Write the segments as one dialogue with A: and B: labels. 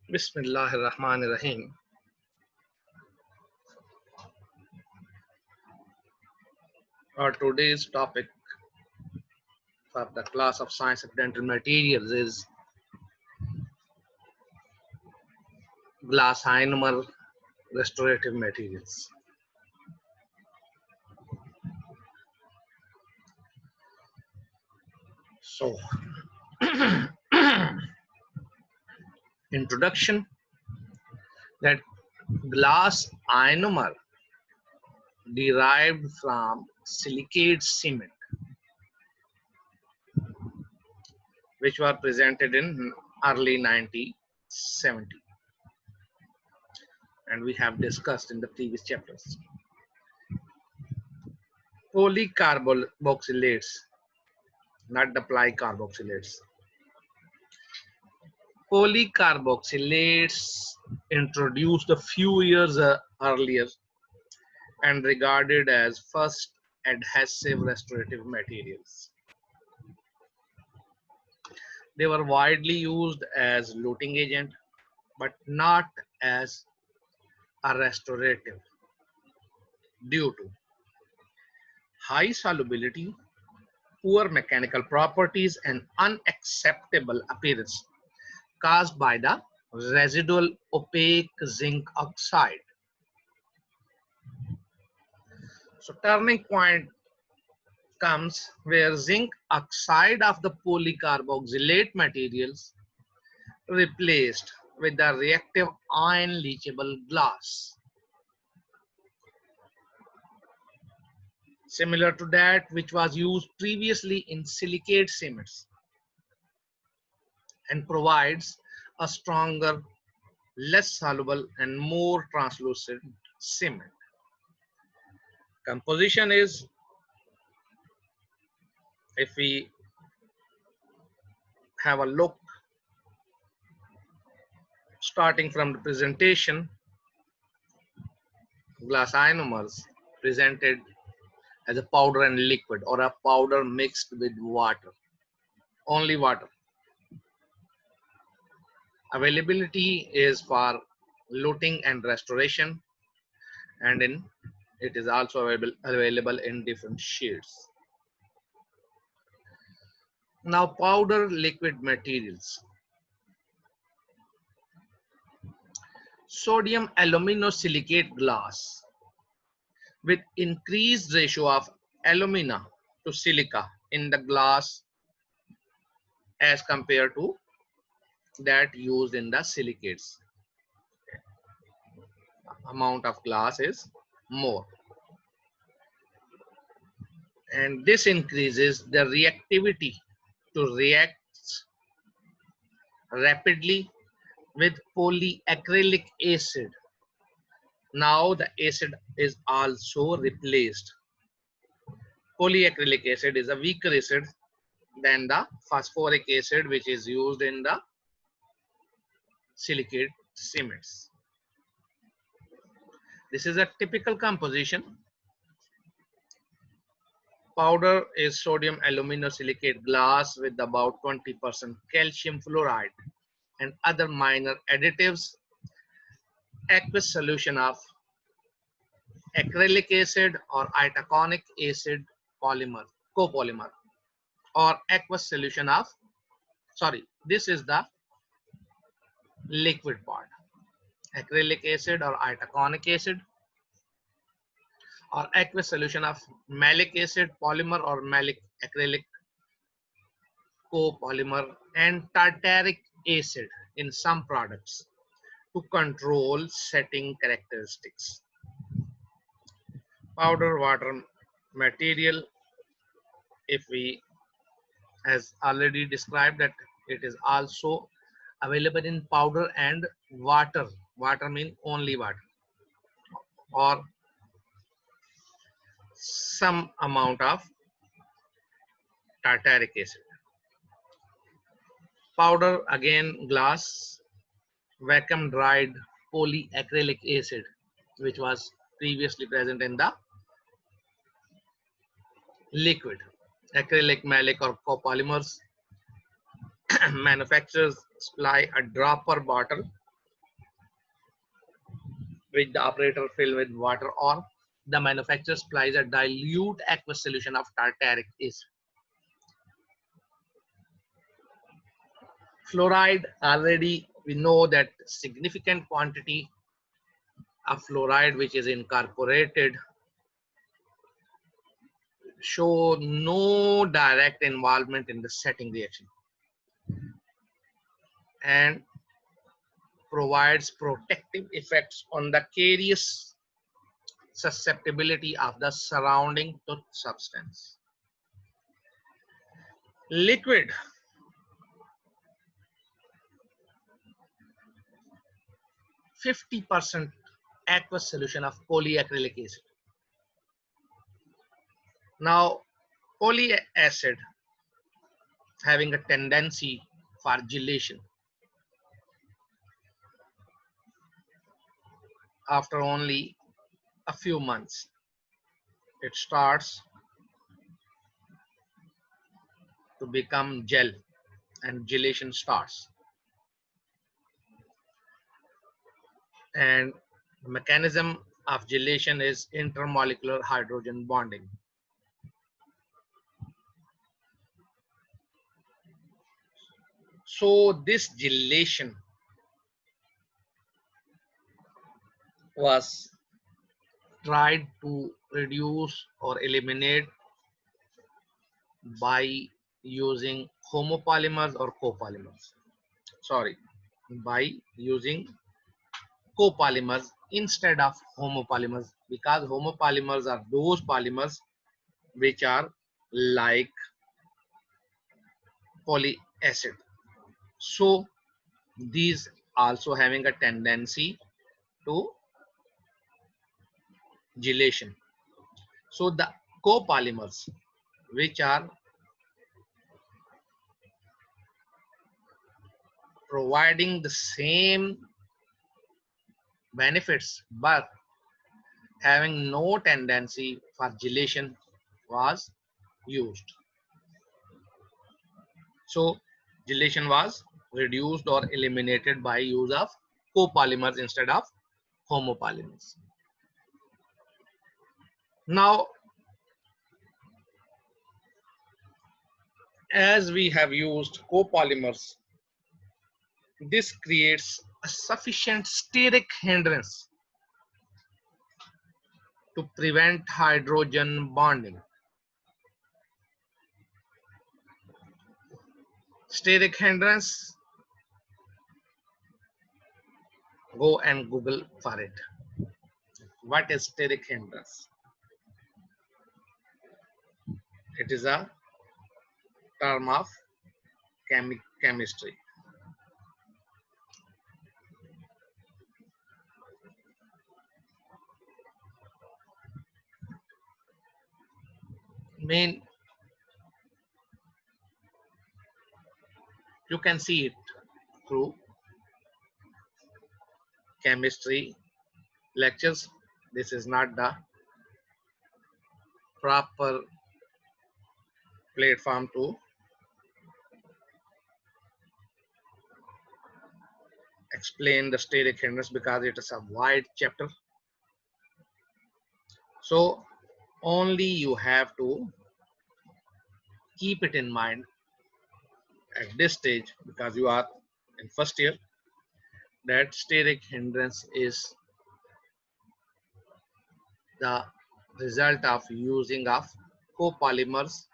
A: Bismillahirrahmanirrahim. Our today's topic for the class of Science of Dental Materials is glass ionomer restorative materials. So, introduction, that glass ionomer derived from silicate cement, which were presented in early 1970, and we have discussed in the previous chapters. Polycarboxylates, not the polycarboxylates. Polycarboxylates, introduced a few years earlier and regarded as first adhesive restorative materials. They were widely used as luting agent, but not as a restorative due to high solubility, poor mechanical properties, and unacceptable appearance caused by the residual opaque zinc oxide. So turning point comes where zinc oxide of the polycarboxylate materials replaced with the reactive ion leachable glass, similar to that which was used previously in silicate cements, and provides a stronger, less soluble, and more translucent cement. Composition is, if we have a look starting from the presentation, glass ionomers presented as a powder and liquid, or a powder mixed with water, only water. Availability is for luting and restoration, and it is also available in different shades. Now, powder liquid materials. Sodium aluminosilicate glass with increased ratio of alumina to silica in the glass as compared to that used in the silicates. Amount of glass is more, and this increases the reactivity to react rapidly with polyacrylic acid. Now the acid is also replaced. Polyacrylic acid is a weaker acid than the phosphoric acid which is used in the silicate cements. This is a typical composition. Powder is sodium aluminosilicate glass with about 20% calcium fluoride and other minor additives, aqueous solution of acrylic acid or itaconic acid polymer, copolymer, or aqueous solution of, this is the liquid part, acrylic acid or itaconic acid, or aqueous solution of malic acid polymer or malic acrylic copolymer, and tartaric acid in some products to control setting characteristics. Powder water material, if we as already described, that it is also available in powder and water. Water means only water, or some amount of tartaric acid. Powder, again glass, vacuum dried polyacrylic acid, which was previously present in the liquid. Acrylic, malic, or copolymers. Manufacturers supply a dropper bottle which the operator fill with water, or the manufacturer supplies a dilute aqueous solution of tartaric acid. Fluoride, already we know that significant quantity of fluoride which is incorporated show no direct involvement in the setting reaction and provides protective effects on the carious susceptibility of the surrounding tooth substance. Liquid, 50% aqueous solution of polyacrylic acid. Now, poly acid having a tendency for gelation. After only a few months, it starts to become gel and gelation starts. And the mechanism of gelation is intermolecular hydrogen bonding. So this gelation was tried to reduce or eliminate by using homopolymers or copolymers. Sorry, by using copolymers instead of homopolymers, because homopolymers are those polymers which are like polyacid. So these also having a tendency to gelation. So the copolymers which are providing the same benefits but having no tendency for gelation was used. So gelation was reduced or eliminated by use of copolymers instead of homopolymers. Now, as we have used copolymers, this creates a sufficient steric hindrance to prevent hydrogen bonding. Steric hindrance, go and Google for it. What is steric hindrance? It is a term of chemistry. Main, you can see it through chemistry lectures. This is not the proper platform to explain the steric hindrance because it is a wide chapter. So only you have to keep it in mind at this stage, because you are in first year, that steric hindrance is the result of using of copolymers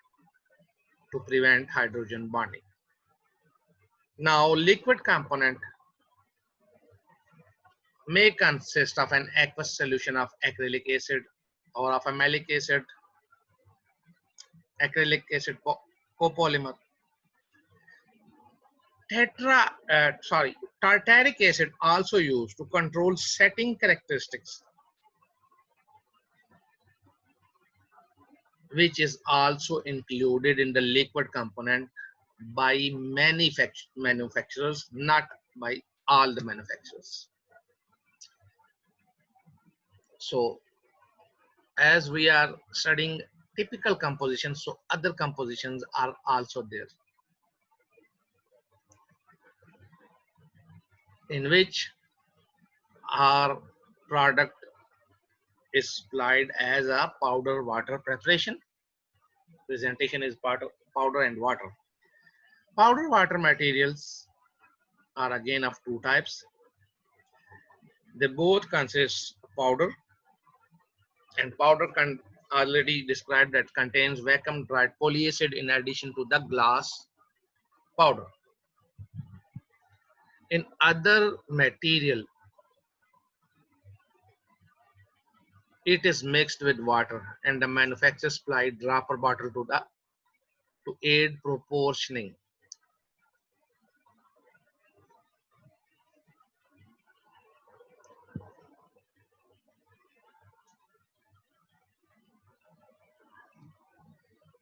A: to prevent hydrogen bonding. Now, liquid component may consist of an aqueous solution of acrylic acid or of a malic acid, acrylic acid copolymer. Tartaric acid also used to control setting characteristics, which is also included in the liquid component by many manufacturers, not by all the manufacturers. So as we are studying typical compositions, so other compositions are also there, in which are product is supplied as a powder water preparation. Presentation is part of powder and water. Powder water materials are again of two types. They both consist of powder, and powder already described that contains vacuum dried polyacid in addition to the glass powder. In other material, it is mixed with water and the manufacturer supplied dropper bottle to aid proportioning.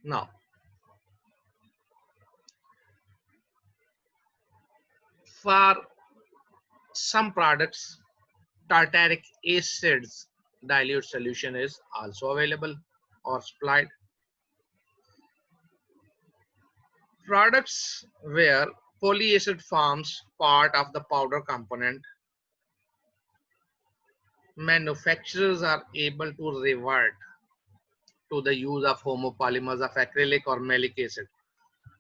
A: Now, for some products, tartaric acid's dilute solution is also available or supplied. Products where polyacid forms part of the powder component, manufacturers are able to revert to the use of homopolymers of acrylic or malic acid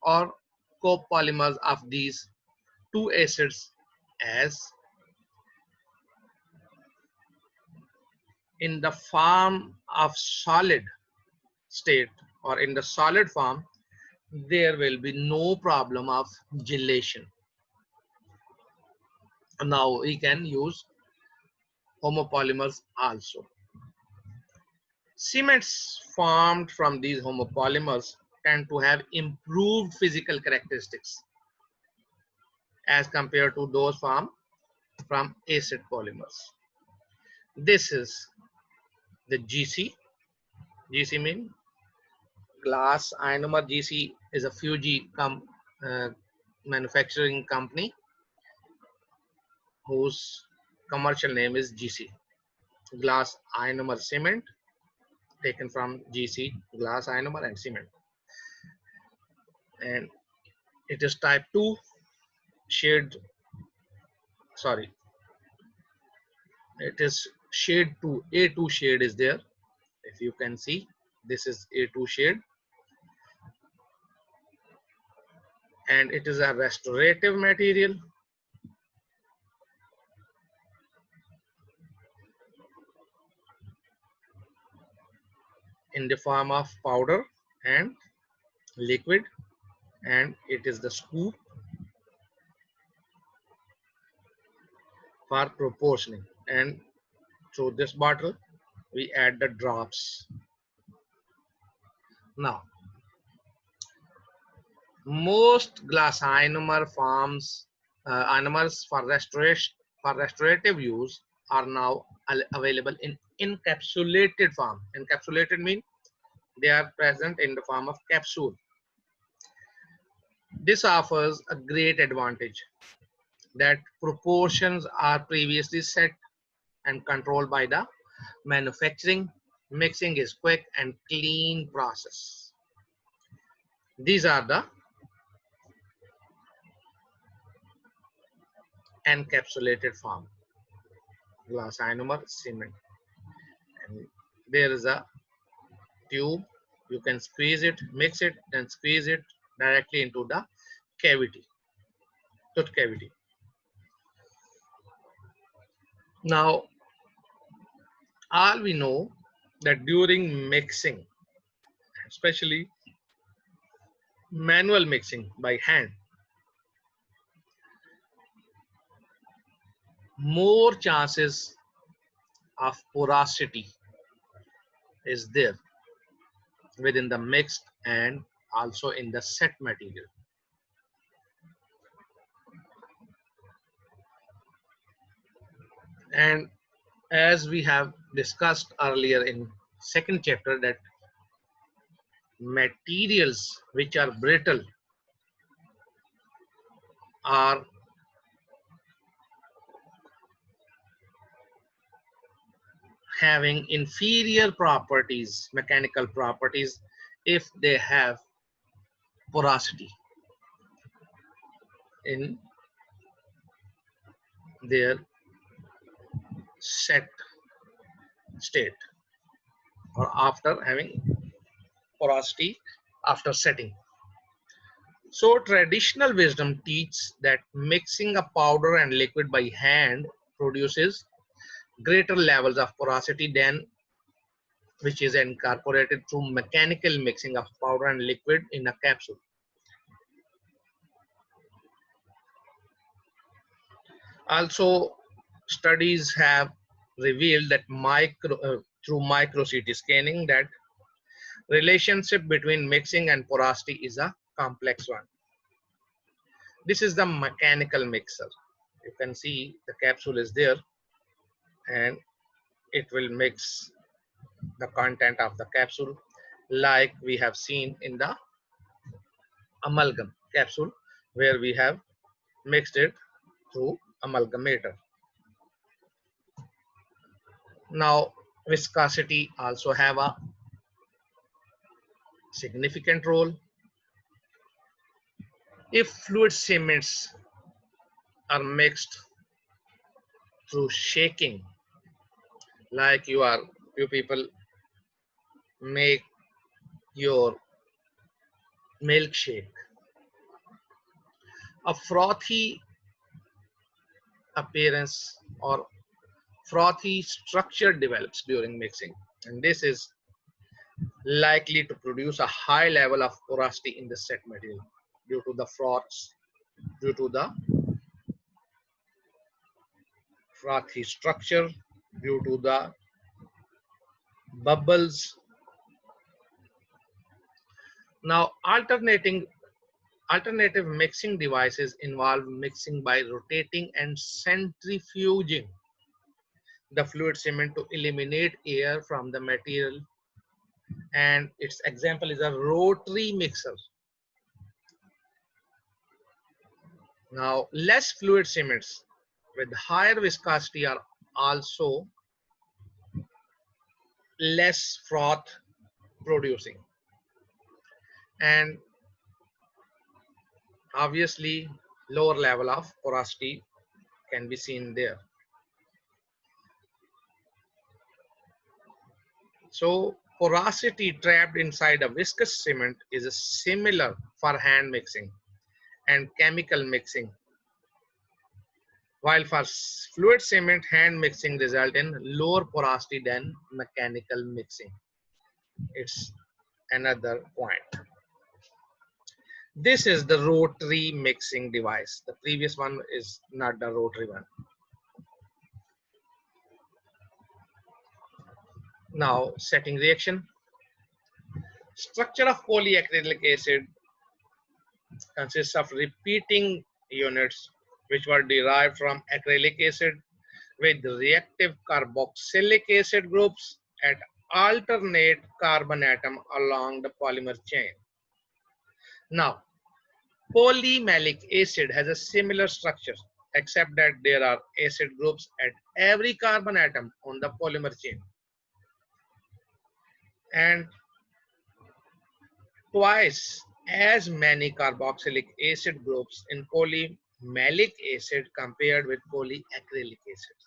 A: or copolymers of these two acids as in the form of solid state or in the solid form, there will be no problem of gelation. Now we can use homopolymers also. Cements formed from these homopolymers tend to have improved physical characteristics as compared to those formed from acid polymers. This is the GC. GC means glass ionomer. GC is a Fuji manufacturing company whose commercial name is GC. Glass ionomer cement, taken from GC, glass ionomer and cement. And it is type 2 shade, sorry, it is shade 2, A2 shade is there. If you can see, this is A2 shade. And it is a restorative material. In the form of powder and liquid, and it is the scoop for proportioning, and through this bottle we add the drops. Now, most glass ionomer forms, ionomers for restorative use are now available in encapsulated form. Encapsulated means they are present in the form of capsule. This offers a great advantage that proportions are previously set and controlled by the manufacturing. Mixing is quick and clean process. These are the encapsulated form, glass ionomer cement, and there is a tube. You can squeeze it, mix it, then squeeze it directly into the cavity, tooth cavity. Now, all we know that during mixing, especially manual mixing by hand, more chances of porosity is there within the mixed and also in the set material. And as we have discussed earlier in second chapter, that materials which are brittle are having inferior properties, mechanical properties, if they have porosity in their set state or after having porosity after setting. So traditional wisdom teaches that mixing a powder and liquid by hand produces greater levels of porosity than which is incorporated through mechanical mixing of powder and liquid in a capsule. Also, studies have revealed that through micro CT scanning that relationship between mixing and porosity is a complex one. This is the mechanical mixer. You can see the capsule is there and it will mix the content of the capsule like we have seen in the amalgam capsule where we have mixed it through amalgamator. Now viscosity also have a significant role. If fluid cements are mixed through shaking, like you people make your milkshake, a frothy appearance or frothy structure develops during mixing, and this is likely to produce a high level of porosity in the set material due to the froths, due to the frothy structure, due to the bubbles. Now, alternative mixing devices involve mixing by rotating and centrifuging the fluid cement to eliminate air from the material, and its example is a rotary mixer. Now, less fluid cements with higher viscosity are also less froth producing, and obviously lower level of porosity can be seen there. So porosity trapped inside a viscous cement is similar for hand mixing and chemical mixing, while for fluid cement hand mixing result in lower porosity than mechanical mixing. It's another point. This is the rotary mixing device. The previous one is not the rotary one. Now, setting reaction. Structure of polyacrylic acid consists of repeating units which were derived from acrylic acid with reactive carboxylic acid groups at alternate carbon atom along the polymer chain. Now, polymalic acid has a similar structure except that there are acid groups at every carbon atom on the polymer chain, and twice as many carboxylic acid groups in polymalic acid compared with polyacrylic acid.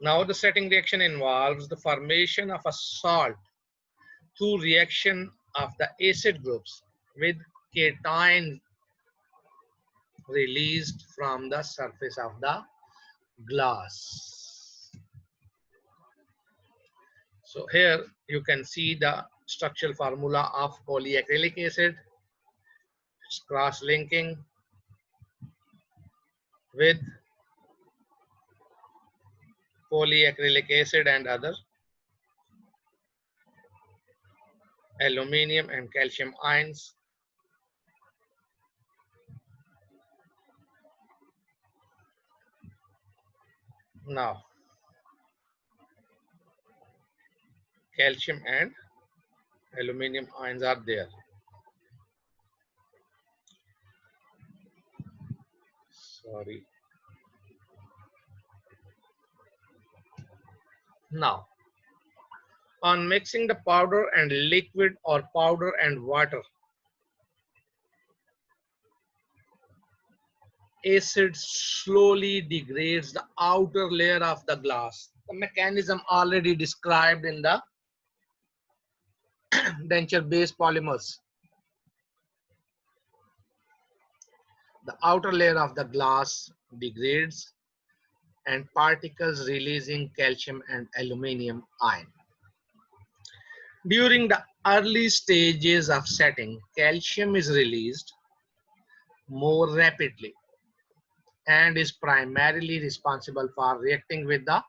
A: Now the setting reaction involves the formation of a salt through reaction of the acid groups with cation released from the surface of the glass. So here you can see the structural formula of polyacrylic acid. It's cross-linking with polyacrylic acid and other aluminium and calcium ions. Now, calcium and aluminium ions are there. Sorry. Now, on mixing the powder and liquid or powder and water, acid slowly degrades the outer layer of the glass The mechanism already described in the denture-based polymers. The outer layer of the glass degrades and particles releasing calcium and aluminum ion. During the early stages of setting, calcium is released more rapidly and is primarily responsible for reacting with the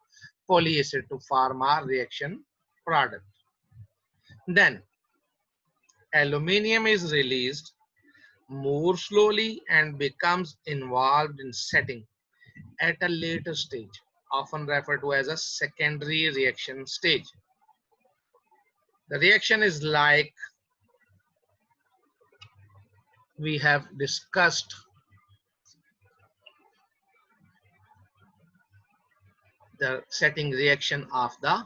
A: polyacid to form a reaction product. Then aluminium is released more slowly and becomes involved in setting at a later stage, often referred to as a secondary reaction stage. The reaction is like we have discussed the setting reaction of the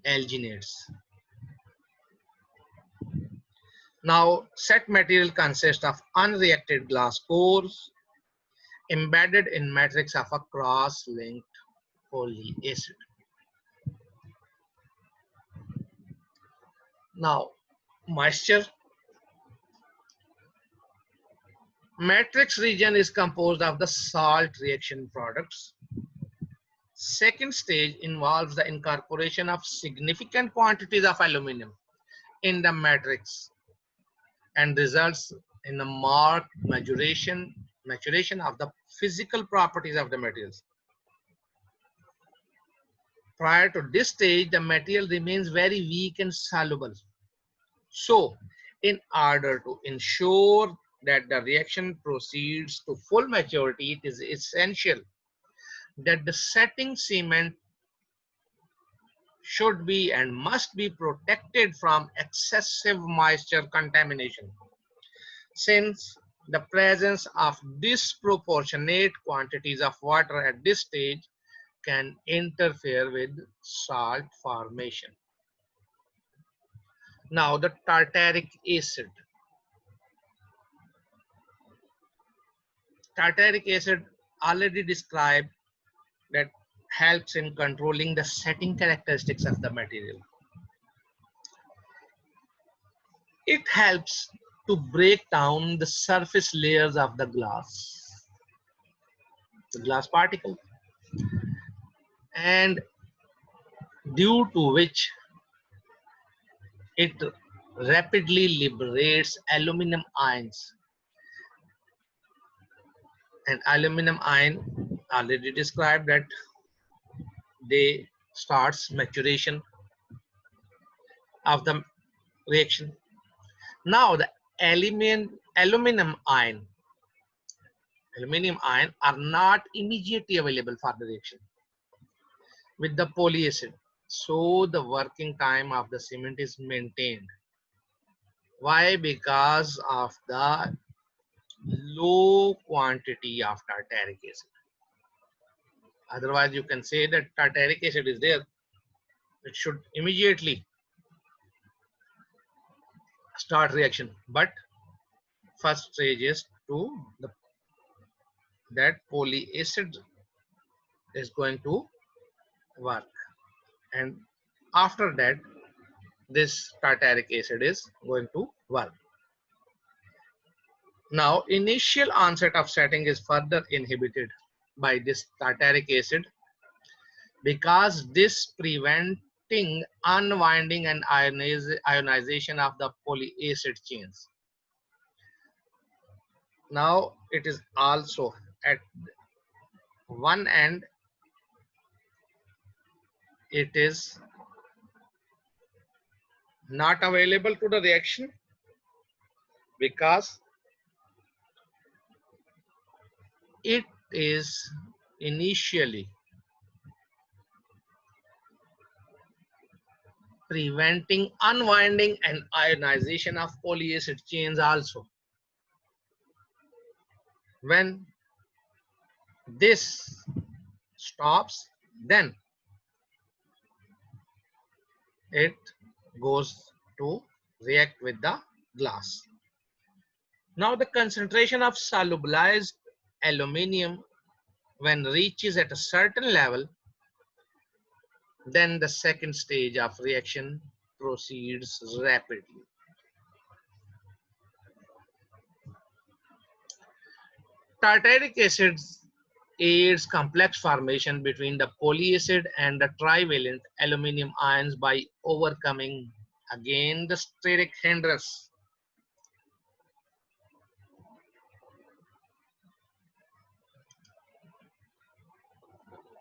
A: alginates. Now, set material consists of unreacted glass cores embedded in matrix of a cross-linked polyacid. Now, moisture. Matrix region is composed of the salt reaction products. Second stage involves the incorporation of significant quantities of aluminum in the matrix and results in a marked maturation of the physical properties of the materials. Prior to this stage, the material remains very weak and soluble. So, in order to ensure that the reaction proceeds to full maturity, it is essential that the setting cement should be and must be protected from excessive moisture contamination, since the presence of disproportionate quantities of water at this stage can interfere with salt formation. Now, the tartaric acid. Tartaric acid already described that helps in controlling the setting characteristics of the material. It helps to break down the surface layers of the glass particle, and due to which it rapidly liberates aluminum ions. And aluminum ion already described that they starts maturation of the reaction. Now the aluminum ion are not immediately available for the reaction with the polyacid. So the working time of the cement is maintained. Why? Because of the low quantity of tartaric acid. Otherwise, you can say that tartaric acid is there. It should immediately start reaction. But first stage is that polyacid is going to work. And after that, this tartaric acid is going to work. Now, initial onset of setting is further inhibited by this tartaric acid because this preventing unwinding and ionization of the polyacid chains. Now, it is also at one end, it is not available to the reaction because it is initially preventing unwinding and ionization of polyacid chains also. When this stops, then it goes to react with the glass. Now the concentration of solubilized aluminium when reaches at a certain level Then the second stage of reaction proceeds rapidly. Tartaric acid aids complex formation between the polyacid and the trivalent aluminum ions by overcoming again the steric hindrance.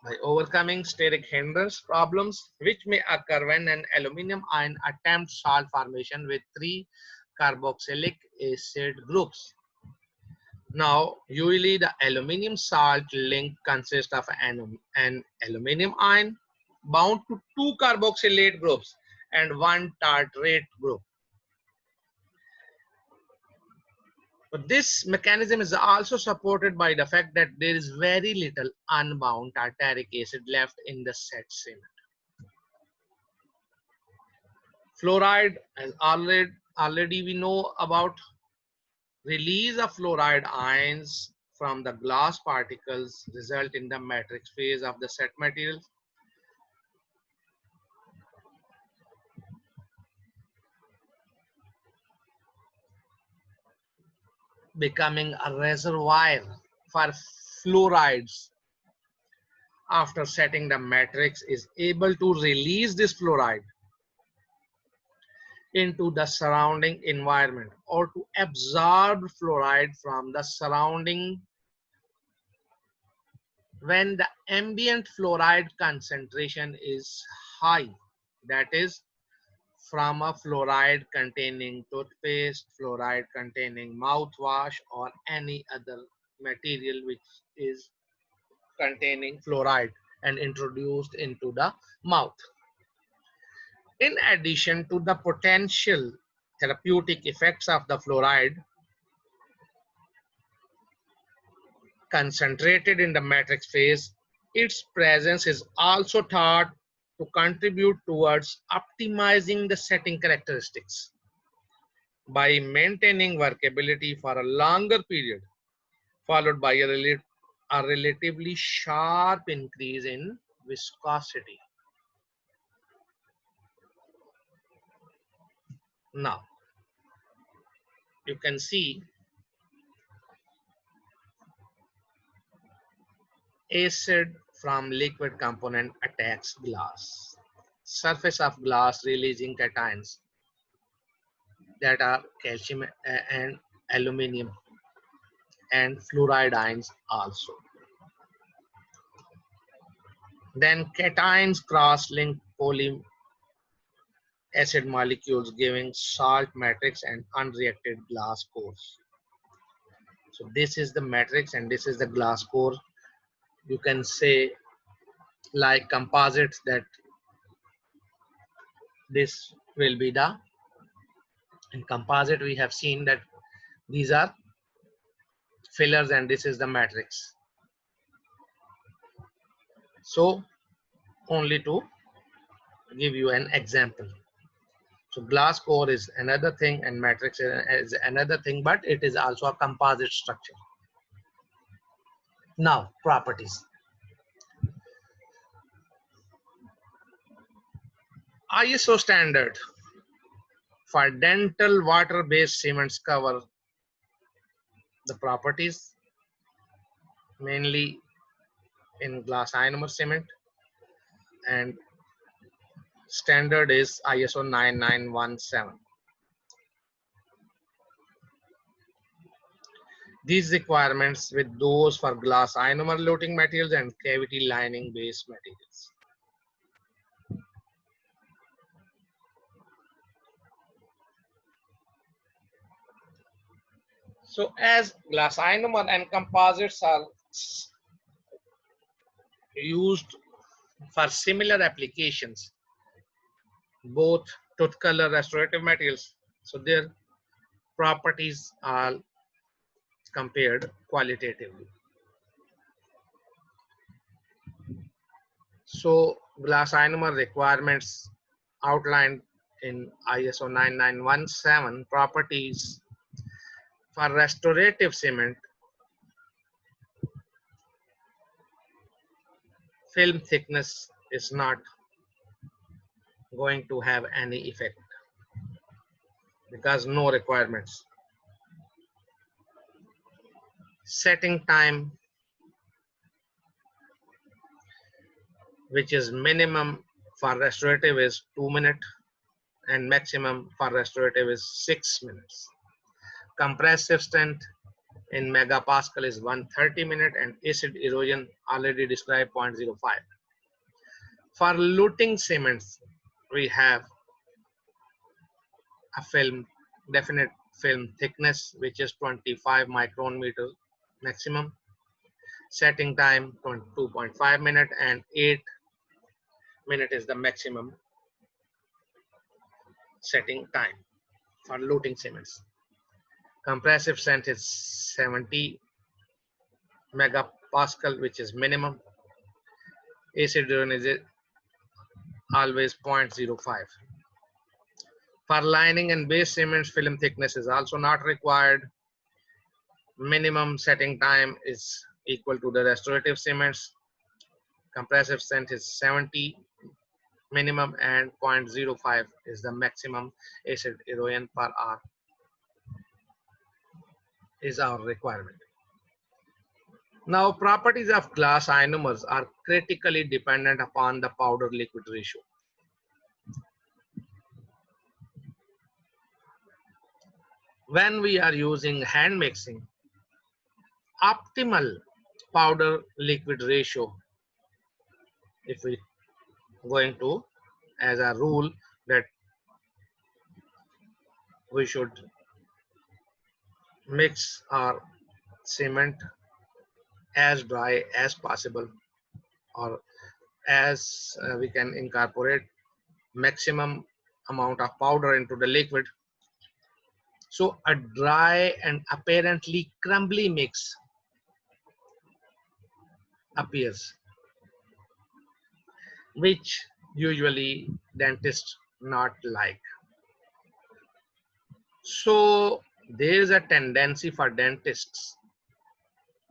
A: By overcoming steric hindrance problems which may occur when an aluminum ion attempts salt formation with three carboxylic acid groups. Now, usually the aluminum salt link consists of an aluminum ion bound to two carboxylate groups and one tartrate group. But this mechanism is also supported by the fact that there is very little unbound tartaric acid left in the set cement. Fluoride, as already we know about, release of fluoride ions from the glass particles result in the matrix phase of the set material. Becoming a reservoir for fluorides. After setting, the matrix is able to release this fluoride into the surrounding environment or to absorb fluoride from the surrounding when the ambient fluoride concentration is high, that is from a fluoride containing toothpaste, fluoride containing mouthwash, or any other material which is containing fluoride and introduced into the mouth. In addition to the potential therapeutic effects of the fluoride concentrated in the matrix phase, its presence is also thought to contribute towards optimizing the setting characteristics by maintaining workability for a longer period, followed by a relatively sharp increase in viscosity. Now, you can see acid from liquid component attacks glass. Surface of glass releasing cations that are calcium and aluminum and fluoride ions also. Then cations cross-link poly acid molecules giving salt matrix and unreacted glass cores. So this is the matrix and this is the glass core. You can say like composites that this will be the, in composite we have seen that these are fillers and this is the matrix. So only to give you an example. So glass core is another thing and matrix is another thing, but it is also a composite structure. Now, properties. ISO standard for dental water-based cements cover the properties mainly in glass ionomer cement, and standard is ISO 9917. These requirements with those for glass ionomer loading materials and cavity lining based materials. So as glass ionomer and composites are used for similar applications, both tooth color restorative materials, so their properties are compared qualitatively. So glass ionomer requirements outlined in ISO 9917 properties for restorative cement, film thickness is not going to have any effect because no requirements. Setting time, which is minimum for restorative is 2 minutes and maximum for restorative is 6 minutes. Compressive strength in megapascal is 130 minutes and acid erosion already described 0.05. For luting cements, we have a film, definite film thickness, which is 25 micrometer maximum. Setting time 2.5 minutes and 8 minutes is the maximum setting time for luting cements. Compressive strength is 70 megapascal, which is minimum. Acid erosion is always 0.05. For lining and base cements, film thickness is also not required. Minimum setting time is equal to the restorative cements. Compressive strength is 70 minimum and 0.05 is the maximum acid erosion per hour is our requirement. Now, properties of glass ionomers are critically dependent upon the powder liquid ratio. When we are using hand mixing, optimal powder liquid ratio, if we going to as a rule that we should mix our cement as dry as possible, or as we can incorporate maximum amount of powder into the liquid. So a dry and apparently crumbly mix appears, which usually dentists not like. So there is a tendency for dentists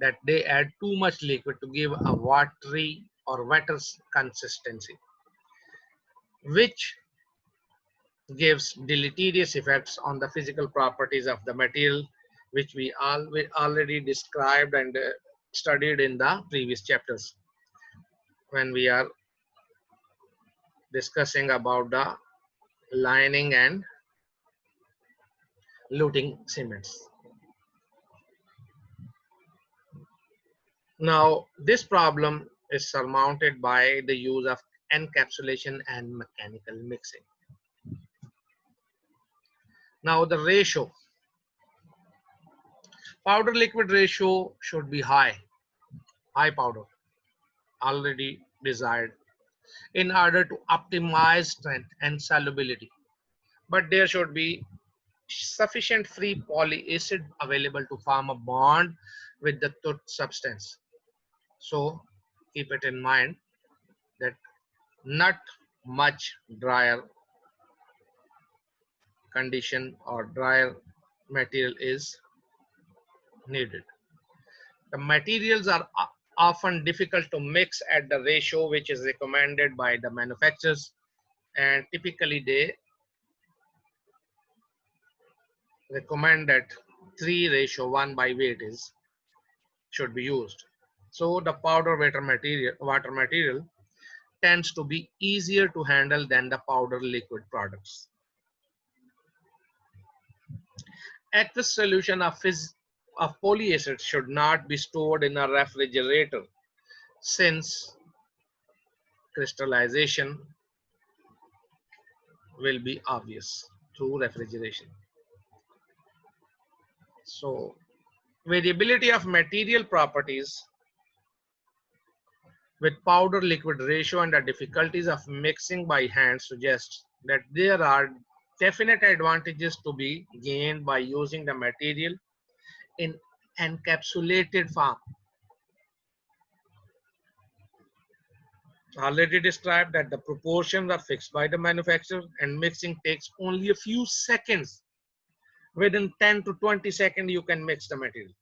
A: that they add too much liquid to give a watery or wetter consistency, which gives deleterious effects on the physical properties of the material, which we already described and studied in the previous chapters when we are discussing about the lining and luting cements. Now, this problem is surmounted by the use of encapsulation and mechanical mixing. Now, the ratio, powder liquid ratio should be high powder, already desired, in order to optimize strength and solubility. But there should be sufficient free polyacid available to form a bond with the tooth substance. So keep it in mind that not much drier condition or drier material is needed. The materials are often difficult to mix at the ratio which is recommended by the manufacturers, and typically they recommend that 3:1 by weight is should be used. So the powder water material tends to be easier to handle than the powder liquid products. Aqueous solution of polyacid should not be stored in a refrigerator, since crystallization will be obvious through refrigeration. So variability of material properties with powder liquid ratio and the difficulties of mixing by hand suggests that there are definite advantages to be gained by using the material in encapsulated form. Already described that the proportions are fixed by the manufacturer and mixing takes only a few seconds. Within 10 to 20 seconds, you can mix the material.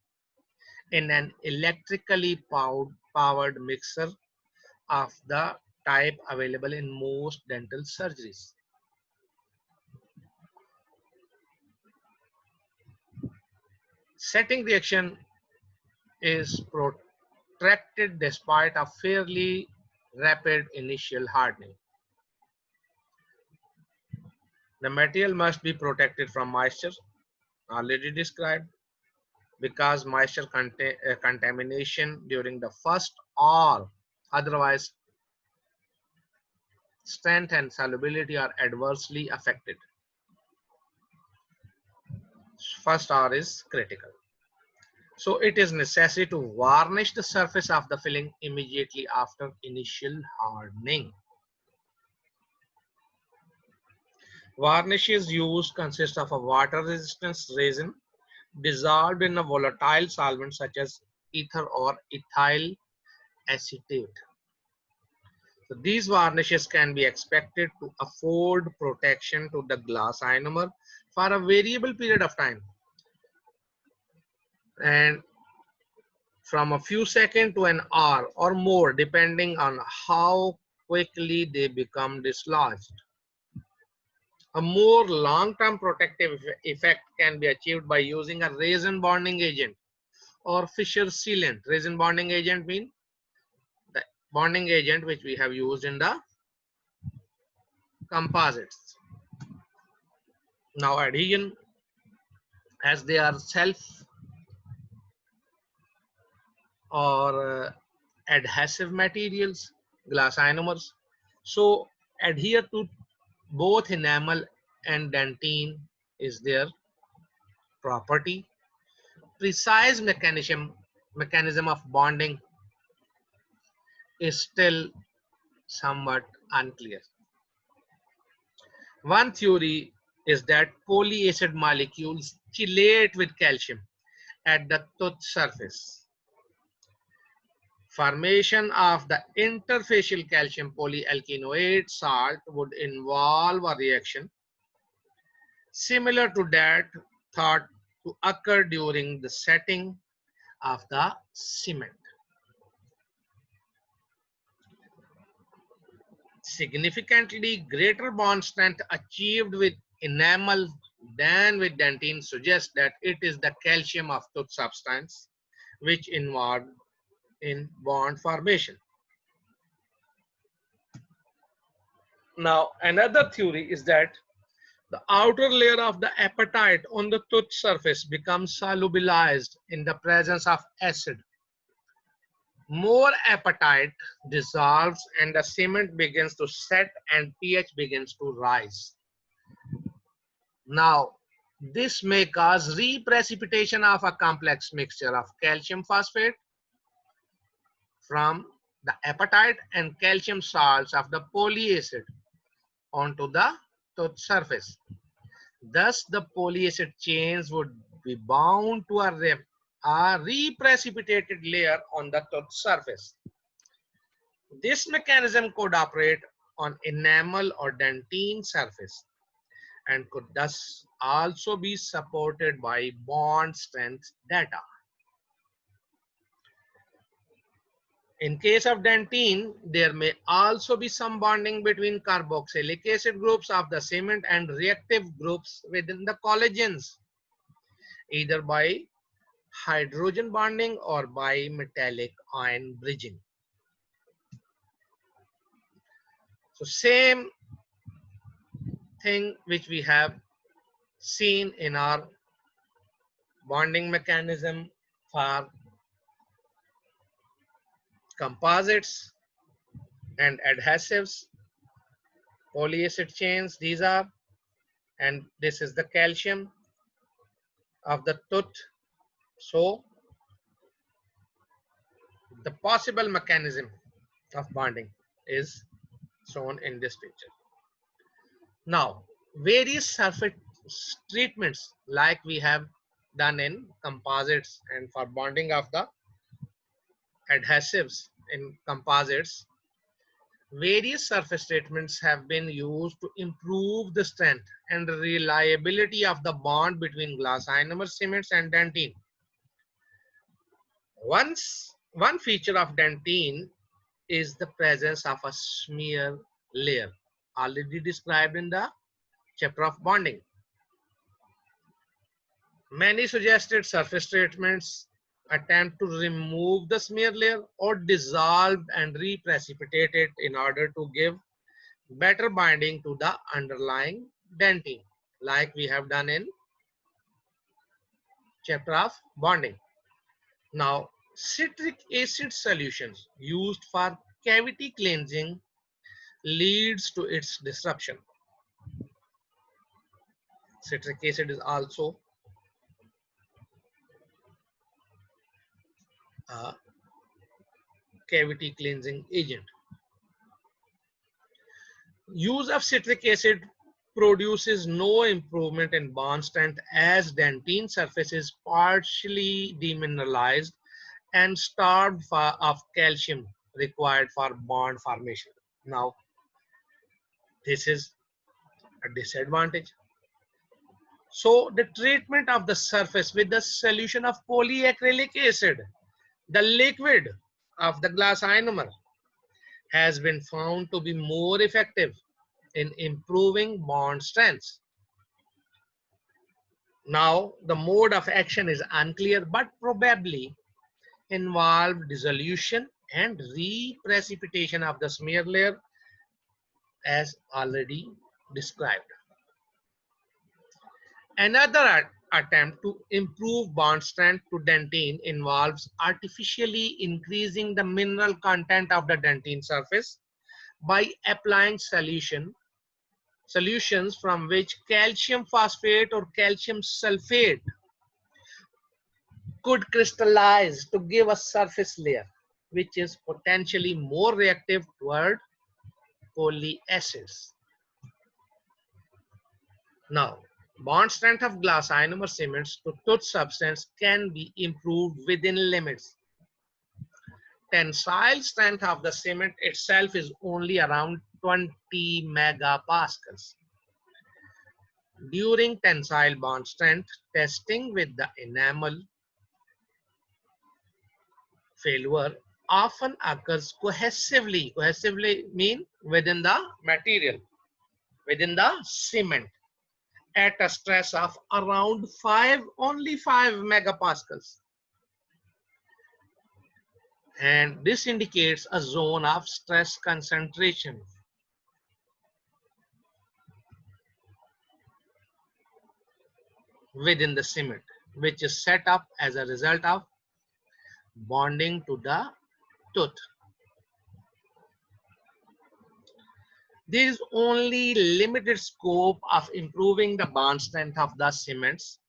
A: In an electrically powered mixer of the type available in most dental surgeries. Setting reaction is protracted despite a fairly rapid initial hardening. The material must be protected from moisture, already described, because moisture contamination during the first or otherwise strength and solubility are adversely affected. First R is critical. So it is necessary to varnish the surface of the filling immediately after initial hardening. Varnishes used consist of a water resistant resin dissolved in a volatile solvent such as ether or ethyl acetate. So these varnishes can be expected to afford protection to the glass ionomer for a variable period of time, and from a few seconds to an hour or more, depending on how quickly they become dislodged. A more long-term protective effect can be achieved by using a resin bonding agent or Fischer sealant. Resin bonding agent means the bonding agent which we have used in the composites. Now adhesion, as they are self or adhesive materials, glass ionomers, so adhere to both enamel and dentine is their property. Precise mechanism of bonding is still somewhat unclear. One theory is that polyacid molecules chelate with calcium at the tooth surface. Formation of the interfacial calcium polyalkanoate salt would involve a reaction similar to that thought to occur during the setting of the cement. Significantly greater bond strength achieved with enamel than with dentine suggests that it is the calcium of tooth substance which involved in bond formation. Now, another theory is that the outer layer of the apatite on the tooth surface becomes solubilized in the presence of acid. More apatite dissolves and the cement begins to set and pH begins to rise. Now, this may cause reprecipitation of a complex mixture of calcium phosphate from the apatite and calcium salts of the polyacid onto the tooth surface. Thus, the polyacid chains would be bound to a reprecipitated layer on the tooth surface. This mechanism could operate on enamel or dentine surface and could thus also be supported by bond strength data. In case of dentine, there may also be some bonding between carboxylic acid groups of the cement and reactive groups within the collagens, either by hydrogen bonding or by metallic ion bridging. So same thing which we have seen in our bonding mechanism for composites and adhesives, polyacid chains, these are, and this is the calcium of the tooth. So the possible mechanism of bonding is shown in this picture. Now, various surface treatments like we have done in composites and for bonding of the adhesives in composites, various surface treatments have been used to improve the strength and reliability of the bond between glass ionomer cements and dentine. One feature of dentine is the presence of a smear layer, already described in the chapter of bonding. Many suggested surface treatments attempt to remove the smear layer or dissolve and reprecipitate it in order to give better binding to the underlying dentine, like we have done in chapter of bonding. Now, citric acid solutions used for cavity cleansing leads to its disruption. Citric acid is also a cavity cleansing agent. Use of citric acid produces no improvement in bond strength as dentine surface is partially demineralized and starved of calcium required for bond formation. Now, this is a disadvantage. So, the treatment of the surface with the solution of polyacrylic acid, the liquid of the glass ionomer, has been found to be more effective in improving bond strength. Now, the mode of action is unclear but probably involved dissolution and reprecipitation of the smear layer as already described. Another attempt to improve bond strength to dentine involves artificially increasing the mineral content of the dentine surface by applying solutions from which calcium phosphate or calcium sulfate could crystallize to give a surface layer which is potentially more reactive toward polyacids. Now, bond strength of glass ionomer cements to tooth substance can be improved within limits. Tensile strength of the cement itself is only around 20 megapascals. During tensile bond strength testing with the enamel, failure often occurs cohesively. Cohesively mean within the material, within the cement at a stress of around only 5 megapascals. And this indicates a zone of stress concentration. Within the cement, which is set up as a result of bonding to the tooth. There is only limited scope of improving the bond strength of the cements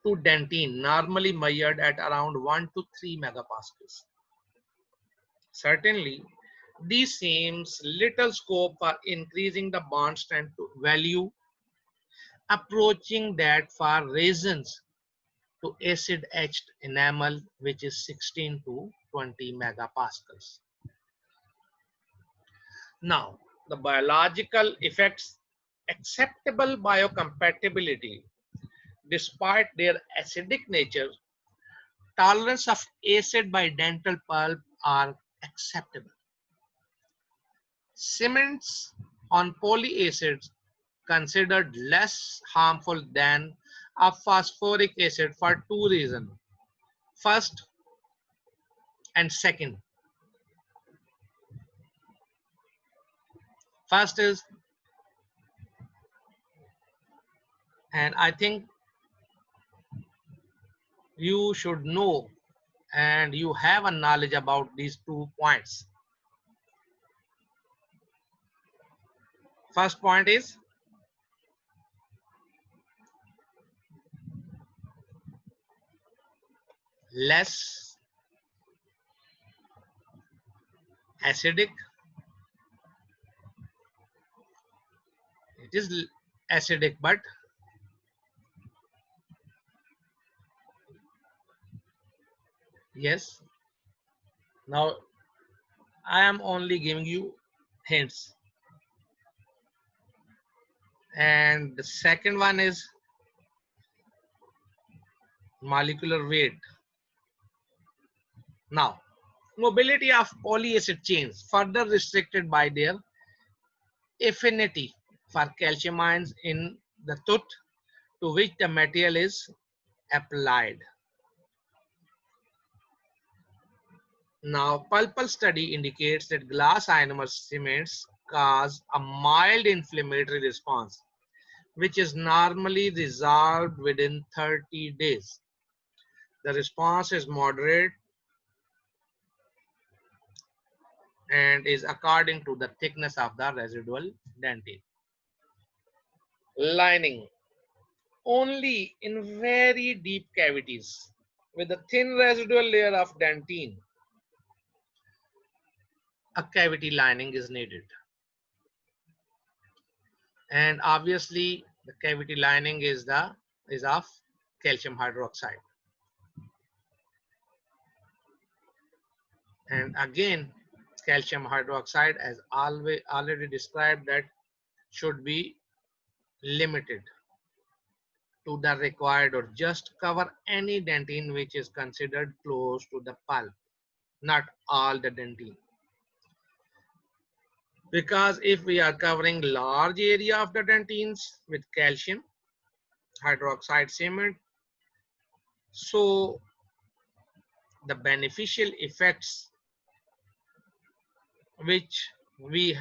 A: to dentine, normally measured at around 1 to 3 megapascals. Certainly, this seems little scope for increasing the bond strength to value approaching that for resins to acid etched enamel, which is 16 to 20 megapascals. Now, the biological effects, acceptable biocompatibility despite their acidic nature, tolerance of acid by dental pulp are acceptable. Cements on polyacids considered less harmful than a phosphoric acid for two reasons. First and second. First is, and I think you should know and you have a knowledge about these 2 points. First point is less acidic. It is acidic, but yes. Now I am only giving you hints. And the second one is molecular weight. Now, Mobility of polyacid chains further restricted by their affinity for calcium ions in the tooth to which the material is applied. Now, pulpal study indicates that glass ionomer cements cause a mild inflammatory response, which is normally resolved within 30 days. The response is moderate and is according to the thickness of the residual dentine. Lining only in very deep cavities with a thin residual layer of dentine, a cavity lining is needed. And obviously the cavity lining is of calcium hydroxide. And again, calcium hydroxide, as already described, that should be limited to the required or just cover any dentine which is considered close to the pulp, not all the dentine. Because if we are covering large area of the dentines with calcium hydroxide cement, so the beneficial effects which we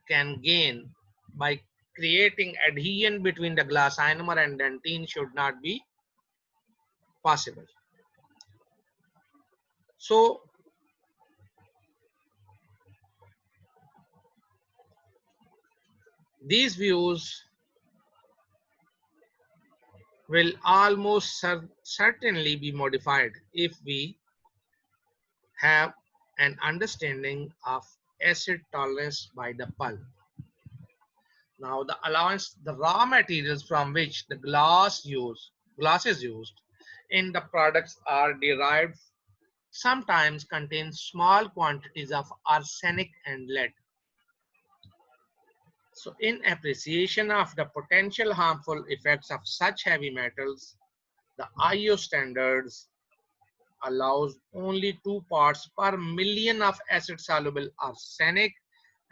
A: can gain by creating adhesion between the glass ionomer and dentine should not be possible. So these views will almost certainly be modified if we have an understanding of acid tolerance by the pulp. Now the raw materials from which the glass is used in the products are derived sometimes contain small quantities of arsenic and lead. So in appreciation of the potential harmful effects of such heavy metals, the IO standards allows only 2 parts per million of acid soluble arsenic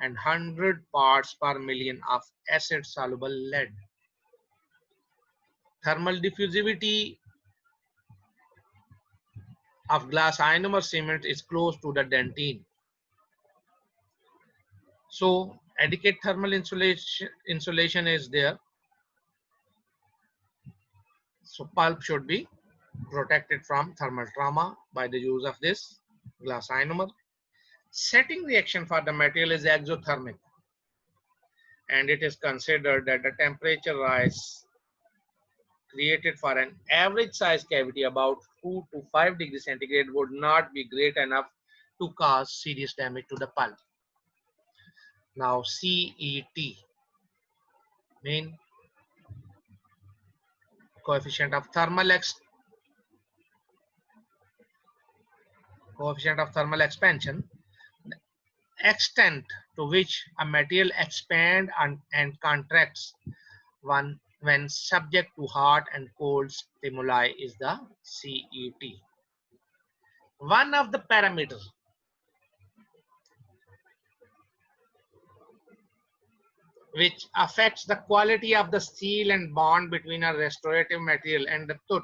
A: and 100 parts per million of acid soluble lead. Thermal diffusivity of glass ionomer cement is close to the dentine. So adequate thermal insulation is there. So pulp should be protected from thermal trauma by the use of this glass ionomer. Setting reaction for the material is exothermic, and it is considered that the temperature rise created for an average size cavity about 2 to 5 degrees centigrade would not be great enough to cause serious damage to the pulp. Now CET, mean coefficient of thermal expansion, the extent to which a material expands and contracts when subject to hot and cold stimuli is the CET. One of the parameters which affects the quality of the seal and bond between a restorative material and the tooth.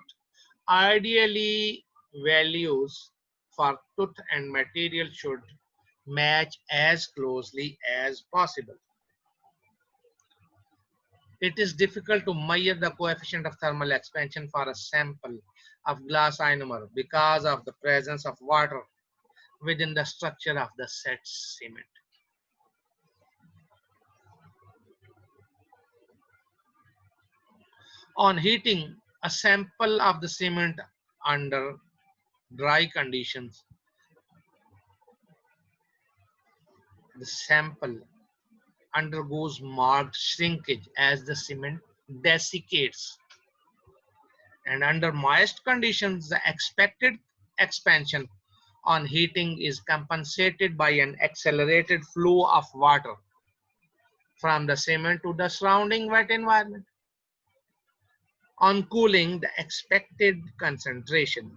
A: Ideally, values for tooth and material should match as closely as possible. It is difficult to measure the coefficient of thermal expansion for a sample of glass ionomer because of the presence of water within the structure of the set cement. On heating a sample of the cement under dry conditions, the sample undergoes marked shrinkage as the cement desiccates. And under moist conditions, the expected expansion on heating is compensated by an accelerated flow of water from the cement to the surrounding wet environment. On cooling, the expected contraction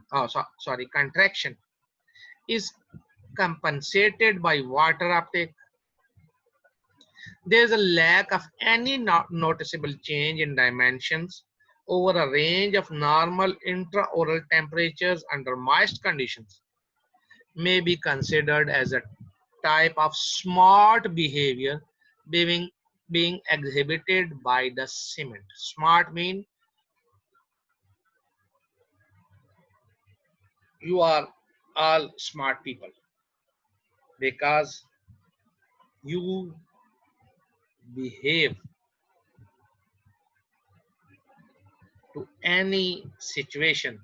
A: is compensated by water uptake. There is a lack of any noticeable change in dimensions over a range of normal intraoral temperatures under moist conditions may be considered as a type of smart behavior being, being exhibited by the cement. Smart mean you are all smart people because you behave to any situation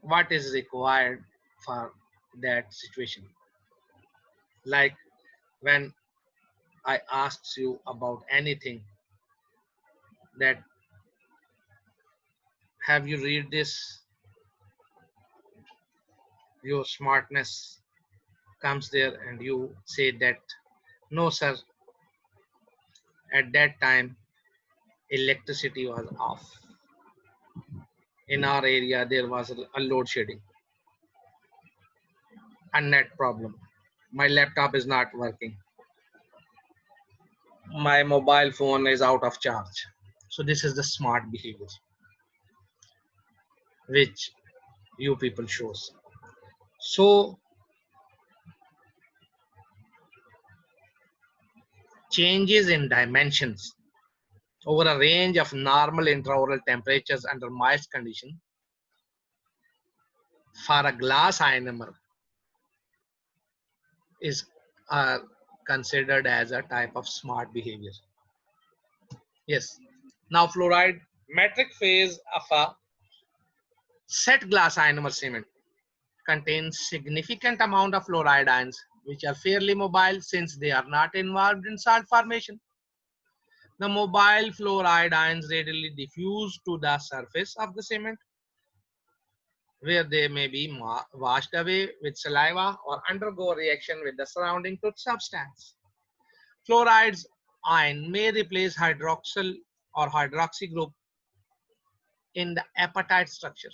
A: what is required for that situation. Like when I asked you about anything that have you read this, your smartness comes there and you say that no sir, at that time electricity was off. In our area there was a load shedding, a net problem. My laptop is not working. My mobile phone is out of charge. So this is the smart behavior which you people shows. So changes in dimensions over a range of normal intraoral temperatures under moist condition for a glass ionomer is considered as a type of smart behavior. Yes. Now fluoride metric phase of a set glass ionomer cement contains significant amount of fluoride ions which are fairly mobile since they are not involved in salt formation. The mobile fluoride ions readily diffuse to the surface of the cement where they may be washed away with saliva or undergo a reaction with the surrounding tooth substance. Fluoride's ion may replace hydroxyl or hydroxy group in the apatite structure,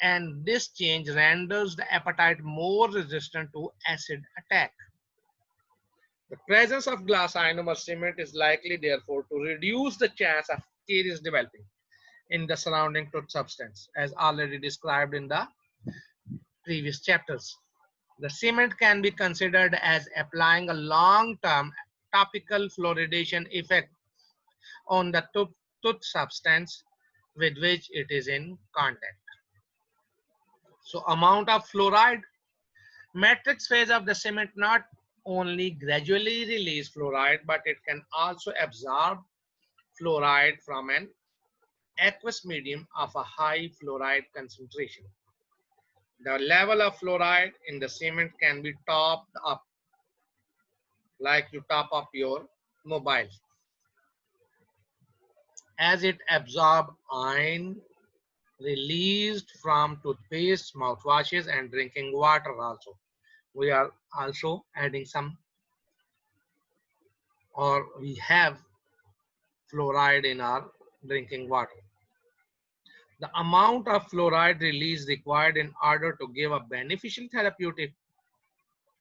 A: and this change renders the apatite more resistant to acid attack. The presence of glass ionomer cement is likely, therefore, to reduce the chance of caries developing in the surrounding tooth substance, as already described in the previous chapters. The cement can be considered as applying a long-term topical fluoridation effect on the tooth substance with which it is in contact. So amount of fluoride, matrix phase of the cement not only gradually release fluoride, but it can also absorb fluoride from an aqueous medium of a high fluoride concentration. The level of fluoride in the cement can be topped up like you top up your mobile as it absorbs ion released from toothpaste, mouthwashes, and drinking water also. We are also adding some, or we have fluoride in our drinking water. The amount of fluoride release required in order to give a beneficial therapeutic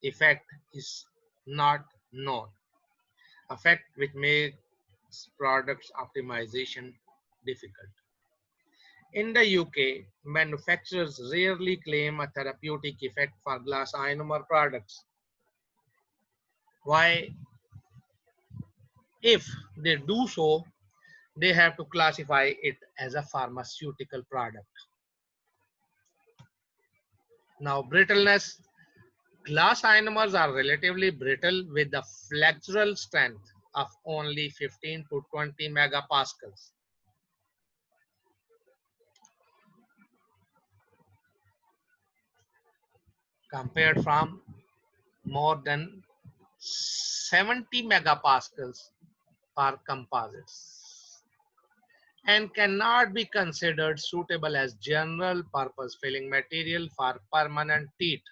A: effect is not known, a fact which makes products optimization difficult. In the UK, manufacturers rarely claim a therapeutic effect for glass ionomer products. Why? If they do so, they have to classify it as a pharmaceutical product. Now, brittleness. Glass ionomers are relatively brittle with a flexural strength of only 15 to 20 megapascals. Compared from more than 70 megapascals for composites, and cannot be considered suitable as general purpose filling material for permanent teeth,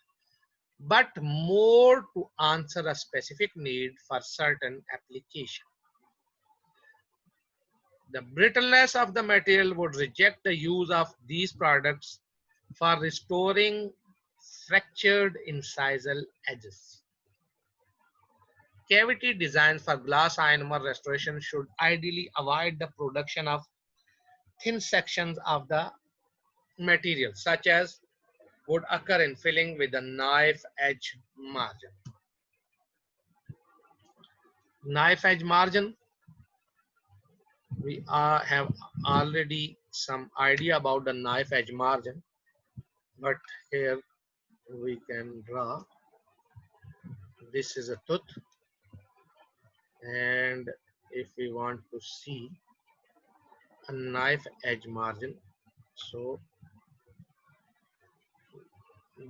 A: but more to answer a specific need for certain application. The brittleness of the material would reject the use of these products for restoring fractured incisal edges. Cavity designed for glass ionomer restoration should ideally avoid the production of thin sections of the material, such as would occur in filling with a knife edge margin. Knife edge margin, we have already some idea about the knife edge margin, but here we can draw. This is a tooth, and if we want to see a knife edge margin, so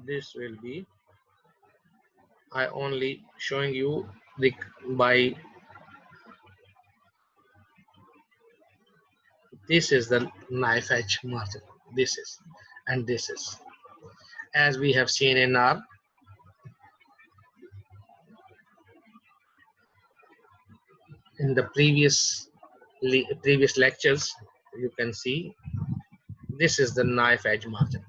A: this will be, I only showing you the by, this is the knife edge margin, this is, and this is, as we have seen in our in the previous lectures. You can see this is the knife edge margin.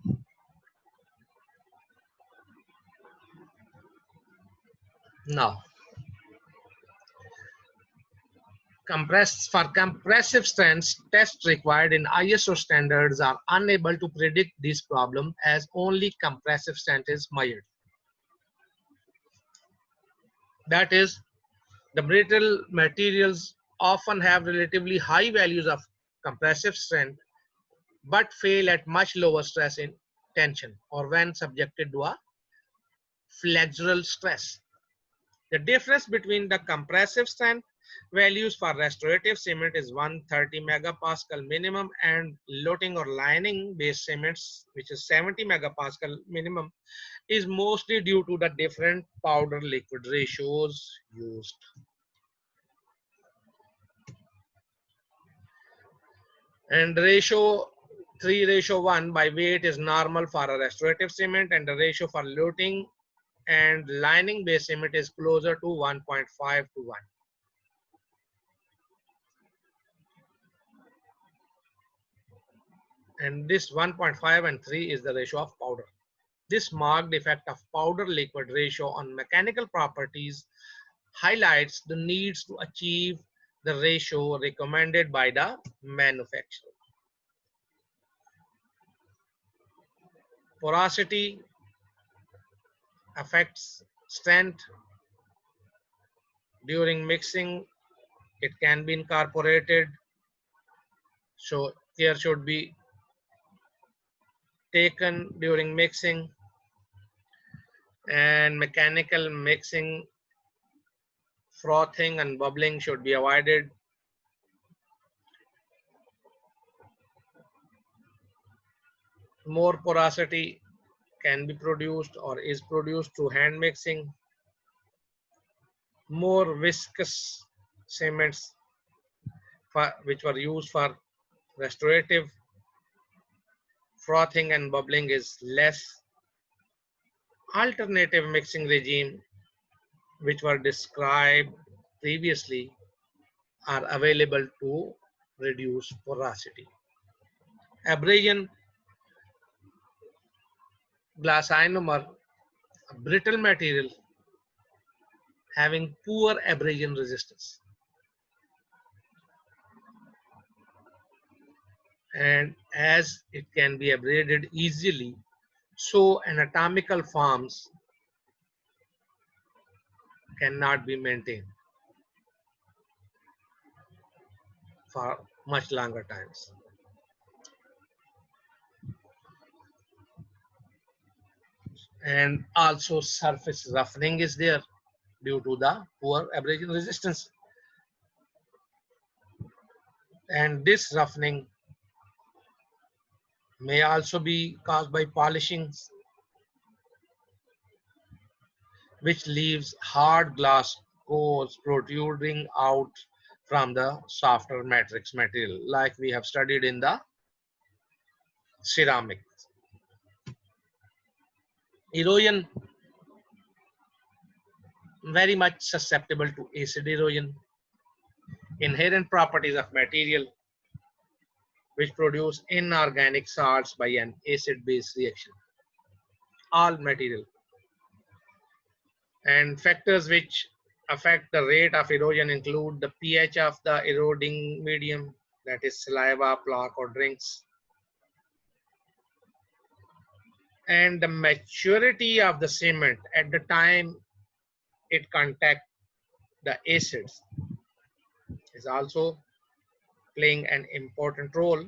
A: Now, for compressive strengths, tests required in ISO standards are unable to predict this problem, as only compressive strength is measured. That is, the brittle materials often have relatively high values of compressive strength, but fail at much lower stress in tension or when subjected to a flexural stress. The difference between the compressive strength values for restorative cement is 130 megapascal minimum, and looting or lining based cements, which is 70 megapascal minimum, is mostly due to the different powder liquid ratios used. And ratio 3:1 by weight is normal for a restorative cement, and the ratio for looting and lining based cement is closer to 1.5 to 1. And this 1.5 and 3 is the ratio of powder. This marked effect of powder liquid ratio on mechanical properties highlights the needs to achieve the ratio recommended by the manufacturer. Porosity affects strength. During mixing, it can be incorporated, so care should be taken during mixing. And mechanical mixing, frothing and bubbling should be avoided. More porosity can be produced or is produced through hand mixing. More viscous cements which were used for restorative. Frothing and bubbling is less. Alternative mixing regime, which were described previously, are available to reduce porosity. Abrasion, glass ionomer, a brittle material having poor abrasion resistance. And as it can be abraded easily, so anatomical forms cannot be maintained for much longer times. And also surface roughening is there due to the poor abrasion resistance. And this roughening may also be caused by polishing, which leaves hard glass cores protruding out from the softer matrix material, like we have studied in the ceramic. Erosion, very much susceptible to acid erosion. Inherent properties of material, which produce inorganic salts by an acid-base reaction. All material and factors which affect the rate of erosion include the pH of the eroding medium, that is saliva, plaque, or drinks, and the maturity of the cement at the time it contact the acids is also playing an important role.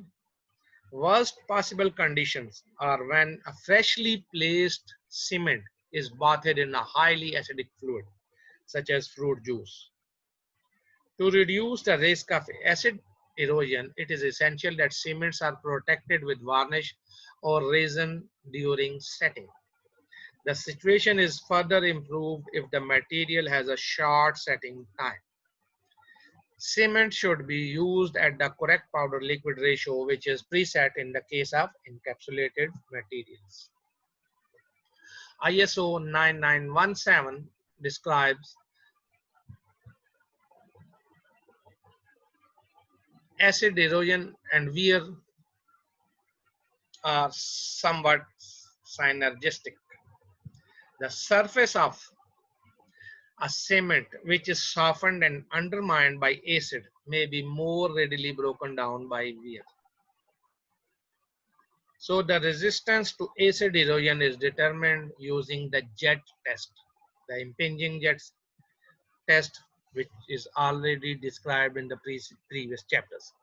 A: Worst possible conditions are when a freshly placed cement is bathed in a highly acidic fluid, such as fruit juice. To reduce the risk of acid erosion, it is essential that cements are protected with varnish or resin during setting. The situation is further improved if the material has a short setting time. Cement should be used at the correct powder liquid ratio, which is preset in the case of encapsulated materials. ISO 9917 describes acid erosion and wear are somewhat synergistic. The surface of a cement which is softened and undermined by acid may be more readily broken down by wear. So the resistance to acid erosion is determined using the jet test, the impinging jet test, which is already described in the previous chapters.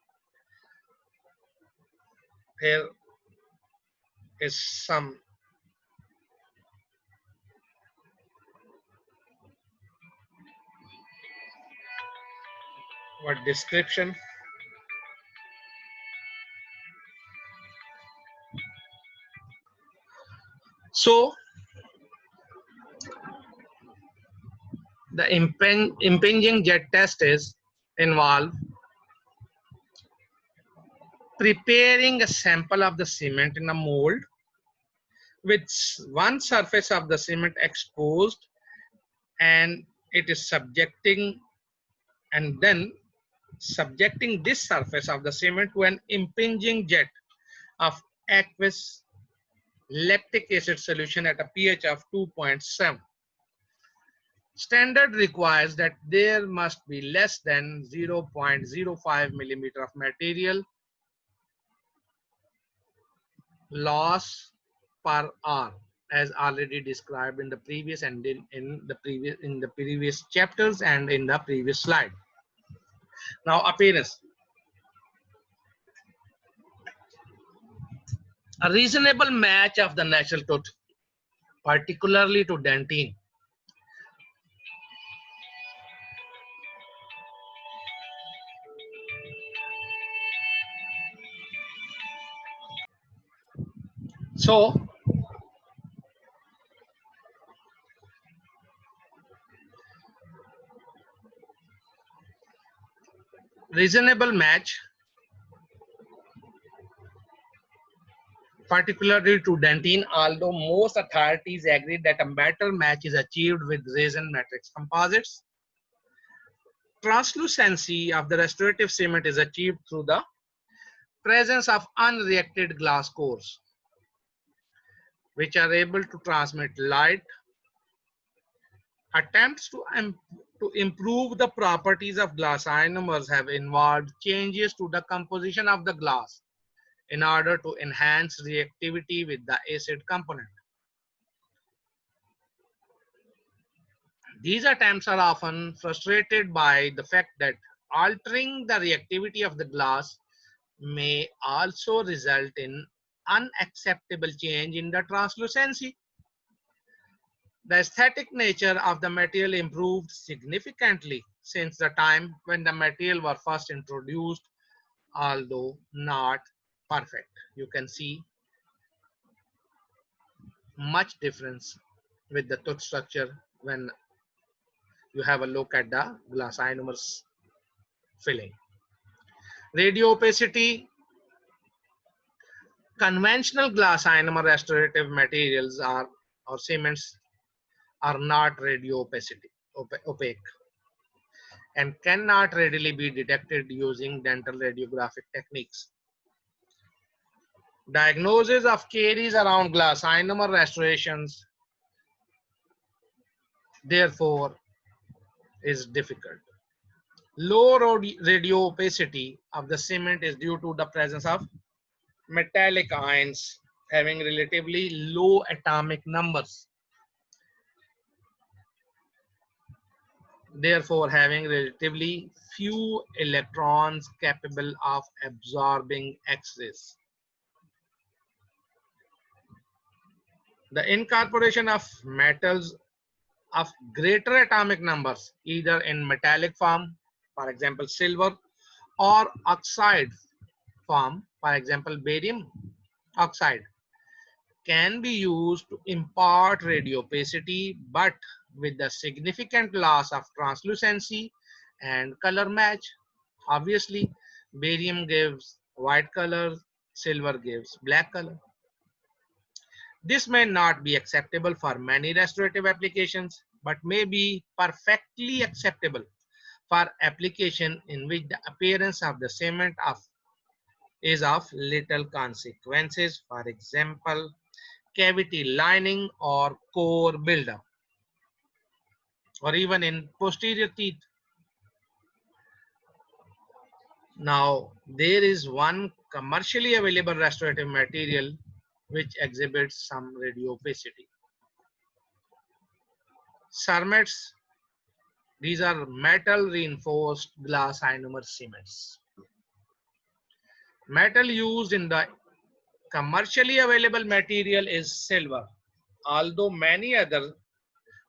A: Here is some description. So the impinging jet test is involve preparing a sample of the cement in a mold with one surface of the cement exposed, and it is subjecting this surface of the cement to an impinging jet of aqueous lactic acid solution at a pH of 2.7. Standard requires that there must be less than 0.05 millimeter of material loss per hour, as already described in the previous and in the previous chapters and in the previous slide. Now, appearance. A reasonable match of the natural tooth, particularly to dentine. So, reasonable match, particularly to dentine, although most authorities agree that a better match is achieved with resin matrix composites. Translucency of the restorative cement is achieved through the presence of unreacted glass cores, which are able to transmit light. Attempts to improve the properties of glass ionomers have involved changes to the composition of the glass in order to enhance reactivity with the acid component. These attempts are often frustrated by the fact that altering the reactivity of the glass may also result in unacceptable change in the translucency. The aesthetic nature of the material improved significantly since the time when the material were first introduced, although not perfect. You can see much difference with the tooth structure when you have a look at the glass ionomers filling. Radio opacity. Conventional glass ionomer restorative materials or cements are not radio opaque and cannot readily be detected using dental radiographic techniques. Diagnosis of caries around glass ionomer restorations, therefore, is difficult. Low radio opacity of the cement is due to the presence of metallic ions having relatively low atomic numbers, therefore having relatively few electrons capable of absorbing X-rays. The incorporation of metals of greater atomic numbers, either in metallic form, for example silver, or oxide form, for example barium oxide, can be used to impart radio opacity, but with the significant loss of translucency and color match. Obviously, barium gives white color, silver gives black color. This may not be acceptable for many restorative applications, but may be perfectly acceptable for application in which the appearance of the cement is of little consequences. For example, cavity lining or core buildup, or even in posterior teeth. Now, there is one commercially available restorative material which exhibits some radio opacity. Cermets, these are metal reinforced glass ionomer cements. Metal used in the commercially available material is silver, although many other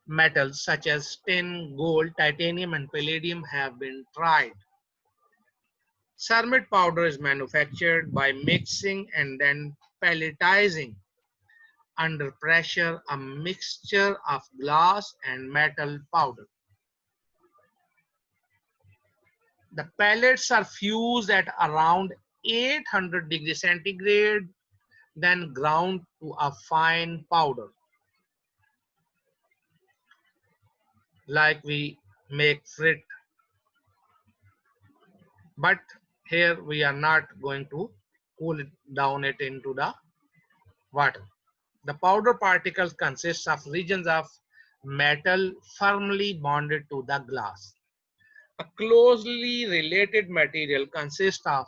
A: metals such as tin, gold, titanium, and palladium have been tried. Cermet powder is manufactured by mixing and then pelletizing under pressure a mixture of glass and metal powder. The pellets are fused at around 800 degrees centigrade, then ground to a fine powder, like we make frit. But here we are not going to cool it down it into the water. The powder particles consist of regions of metal firmly bonded to the glass. A closely related material consists of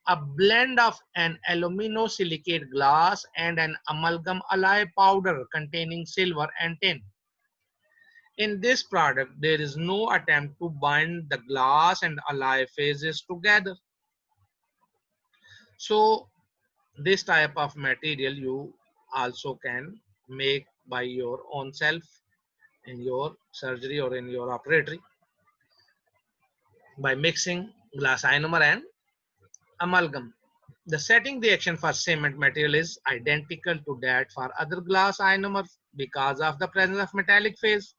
A: a blend of an aluminosilicate glass and an amalgam alloy powder containing silver and tin. In this product, there is no attempt to bind the glass and alloy phases together. So this type of material you also can make by your own self in your surgery or in your operatory by mixing glass ionomer and amalgam. The setting reaction for cement material is identical to that for other glass ionomers because of the presence of metallic phase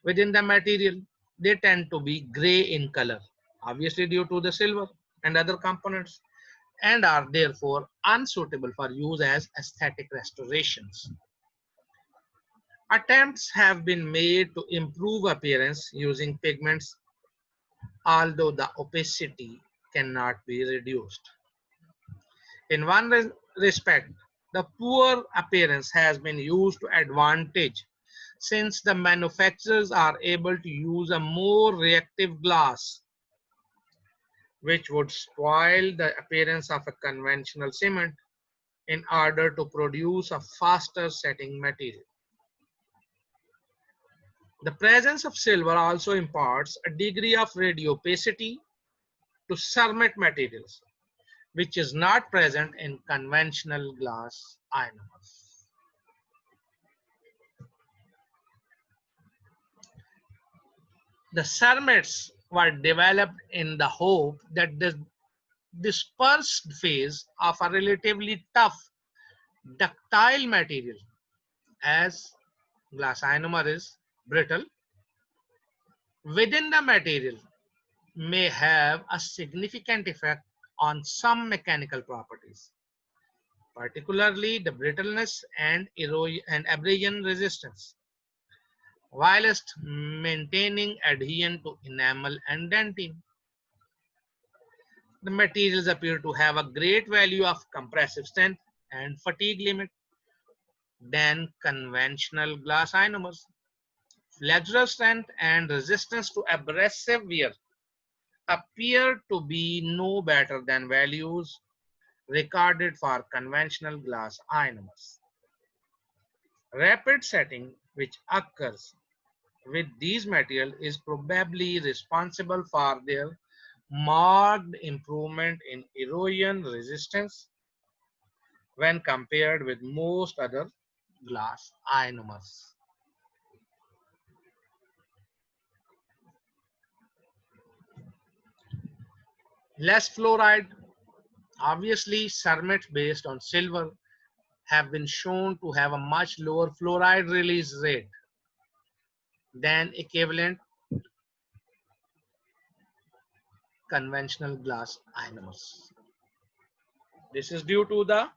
A: within the material. They tend to be gray in color, obviously due to the silver and other components, and are therefore unsuitable for use as aesthetic restorations. Attempts have been made to improve appearance using pigments, although the opacity cannot be reduced. In one respect, the poor appearance has been used to advantage since the manufacturers are able to use a more reactive glass, which would spoil the appearance of a conventional cement in order to produce a faster setting material. The presence of silver also imparts a degree of radio opacity to cermet materials, which is not present in conventional glass ionomers. The cermets were developed in the hope that the dispersed phase of a relatively tough ductile material, as glass ionomer is brittle, within the material may have a significant effect on some mechanical properties, particularly the brittleness and abrasion resistance, whilst maintaining adhesion to enamel and dentin. The materials appear to have a great value of compressive strength and fatigue limit than conventional glass ionomers. Flexural strength and resistance to abrasive wear appear to be no better than values recorded for conventional glass ionomers. Rapid setting, which occurs with these materials, is probably responsible for their marked improvement in erosion resistance when compared with most other glass ionomers. Less fluoride. Obviously, ceramides based on silver have been shown to have a much lower fluoride release rate than equivalent conventional glass ionomers. This is due to the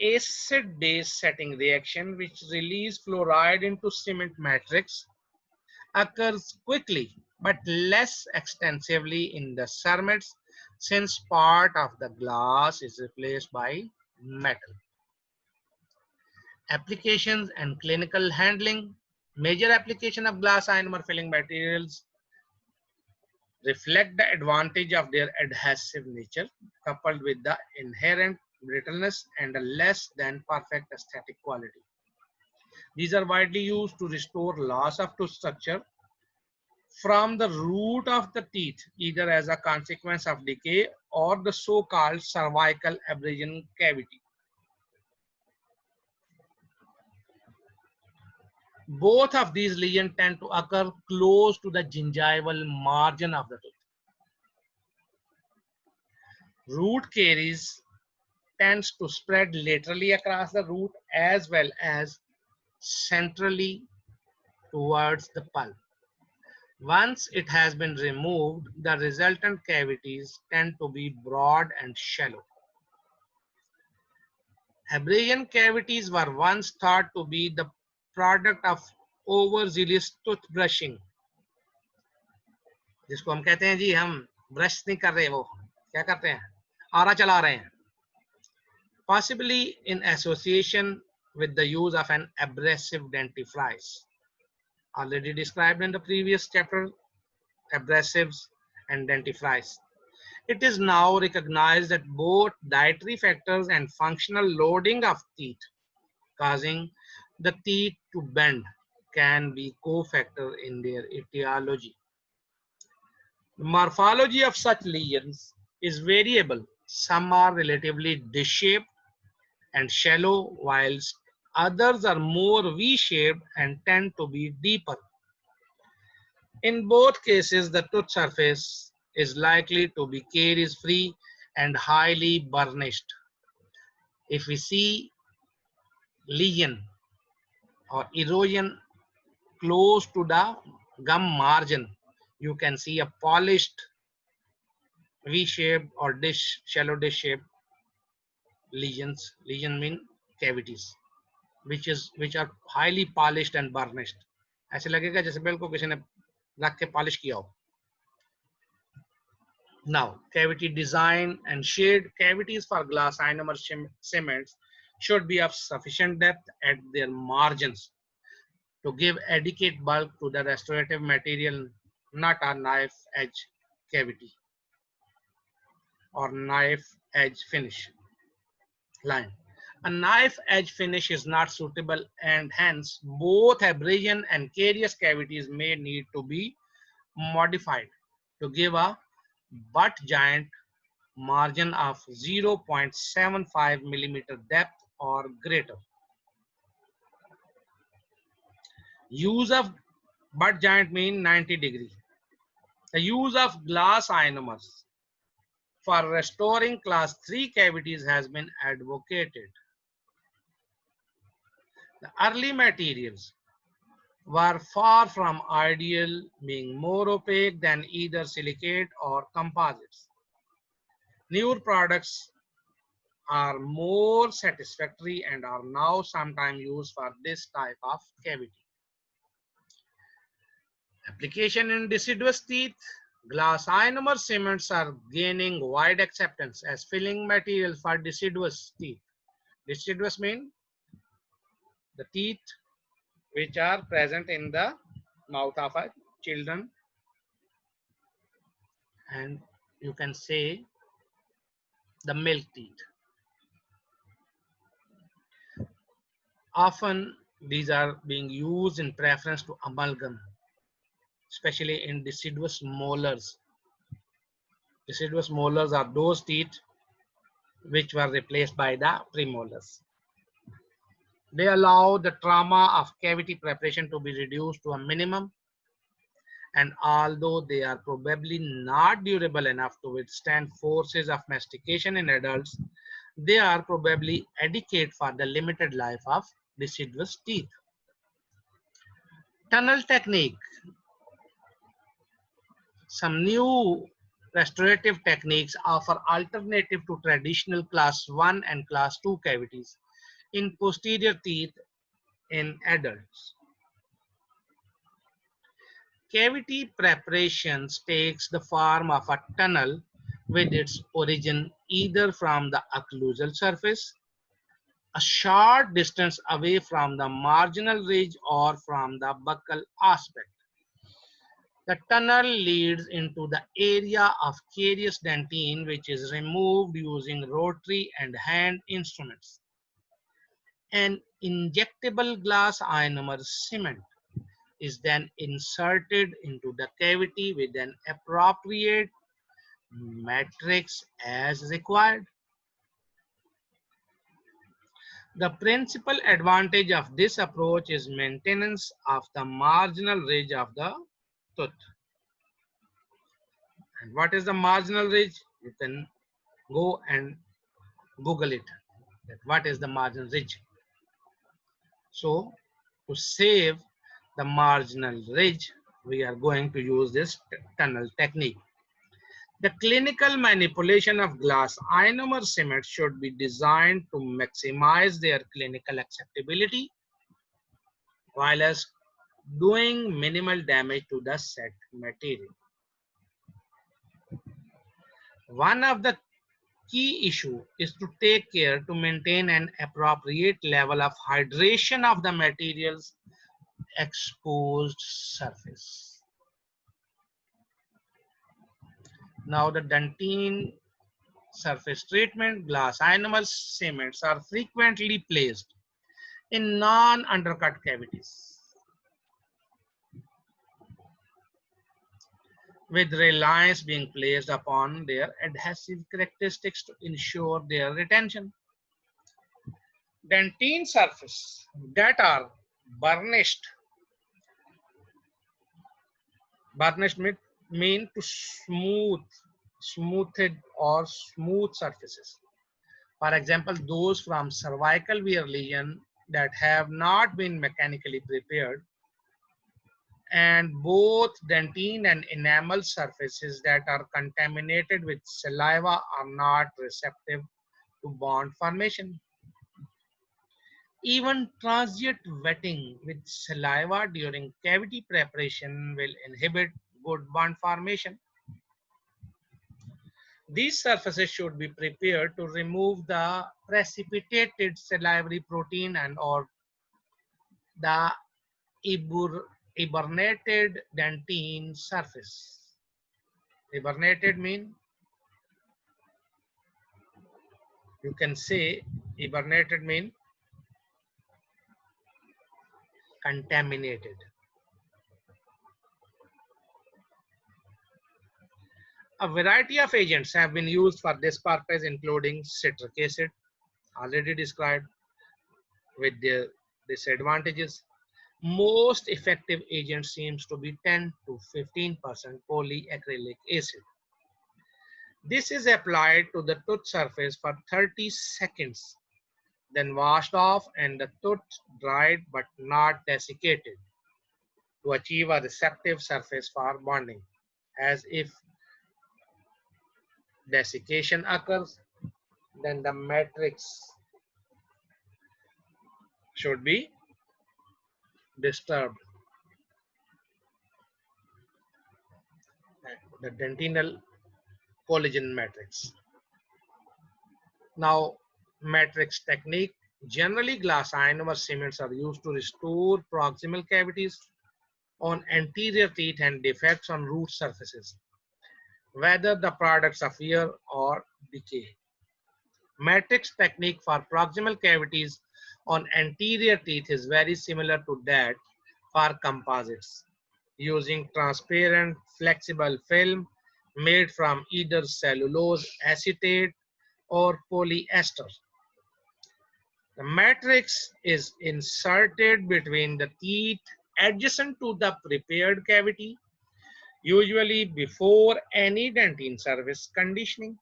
A: acid-base setting reaction, which release fluoride into cement matrix, occurs quickly but less extensively in the ceramides since part of the glass is replaced by metal. Applications and clinical handling. Major application of glass ionomer filling materials reflect the advantage of their adhesive nature coupled with the inherent brittleness and a less than perfect aesthetic quality. These are widely used to restore loss of tooth structure from the root of the teeth, either as a consequence of decay or the so-called cervical abrasion cavity. Both of these lesions tend to occur close to the gingival margin of the tooth. Root caries tends to spread laterally across the root as well as centrally towards the pulp. Once it has been removed, the resultant cavities tend to be broad and shallow. Abrasion cavities were once thought to be the product of overzealous toothbrushing, जिसको हम कहते हैं जी हम brush नहीं कर रहे, वो क्या करते हैं, आरा चला रहे हैं. Possibly in association with the use of an abrasive dentifrice. Already described in the previous chapter, abrasives and dentifrice. It is now recognized that both dietary factors and functional loading of teeth causing the teeth to bend can be co-factor in their etiology. The morphology of such lesions is variable. Some are relatively dish-shaped and shallow, whilst others are more V-shaped and tend to be deeper. In both cases, the tooth surface is likely to be caries-free and highly burnished. If we see lesion or erosion close to the gum margin, you can see a polished V-shaped or shallow dish-shaped lesions. Lesion mean cavities, which are highly polished and burnished. ऐसे लगेगा जैसे बिल्कुल किसी ने रख के polish किया हो. Now, cavity design and shade. Cavities for glass ionomer cements should be of sufficient depth at their margins to give adequate bulk to the restorative material, not a knife edge cavity or knife edge finish line. A knife edge finish is not suitable, and hence both abrasion and carious cavities may need to be modified to give a butt joint margin of 0.75 millimeter depth or greater. Use of butt joint mean 90 degree. The use of glass ionomers for restoring class 3 cavities has been advocated. The early materials were far from ideal, being more opaque than either silicate or composites. Newer products are more satisfactory and are now sometimes used for this type of cavity. Application in deciduous teeth. Glass ionomer cements are gaining wide acceptance as filling material for deciduous teeth. Deciduous mean the teeth which are present in the mouth of a children, and you can say the milk teeth. Often these are being used in preference to amalgam, especially in deciduous molars. Deciduous molars are those teeth which were replaced by the premolars. They allow the trauma of cavity preparation to be reduced to a minimum, and although they are probably not durable enough to withstand forces of mastication in adults, they are probably adequate for the limited life of deciduous teeth. Tunnel technique. Some new restorative techniques offer alternative to traditional class 1 and class 2 cavities in posterior teeth in adults. Cavity preparations takes the form of a tunnel with its origin either from the occlusal surface, a short distance away from the marginal ridge, or from the buccal aspect. The tunnel leads into the area of carious dentine, which is removed using rotary and hand instruments. An injectable glass ionomer cement is then inserted into the cavity with an appropriate matrix as required. The principal advantage of this approach is maintenance of the marginal ridge of the tooth. And what is the marginal ridge? You can go and Google it. What is the marginal ridge? So, to save the marginal ridge, we are going to use this tunnel technique. The clinical manipulation of glass ionomer cement should be designed to maximize their clinical acceptability while as doing minimal damage to the set material. One of the key issue is to take care to maintain an appropriate level of hydration of the material's exposed surface. Now the dentine surface treatment, glass ionomer cements are frequently placed in non-undercut cavities with reliance being placed upon their adhesive characteristics to ensure their retention. Dentine surface that are burnished mean to smoothed or smooth surfaces. For example, those from cervical wear lesion that have not been mechanically prepared, and both dentine and enamel surfaces that are contaminated with saliva are not receptive to bond formation. Even transient wetting with saliva during cavity preparation will inhibit good bond formation. These surfaces should be prepared to remove the precipitated salivary protein and or the hibernated dentine surface. Hibernated mean, you can say hibernated mean contaminated. A variety of agents have been used for this purpose, including citric acid, already described with their disadvantages. Most effective agent seems to be 10 to 15% polyacrylic acid. This is applied to the tooth surface for 30 seconds, then washed off and the tooth dried but not desiccated to achieve a receptive surface for bonding. As if desiccation occurs, then the matrix should be disturbed. the dentinal collagen matrix. Now, matrix technique. Generally, glass ionomer cements are used to restore proximal cavities on anterior teeth and defects on root surfaces, whether the products appear or decay. Matrix technique for proximal cavities on anterior teeth is very similar to that for composites, using transparent flexible film made from either cellulose acetate or polyester. The matrix is inserted between the teeth adjacent to the prepared cavity, usually before any dentine surface conditioning.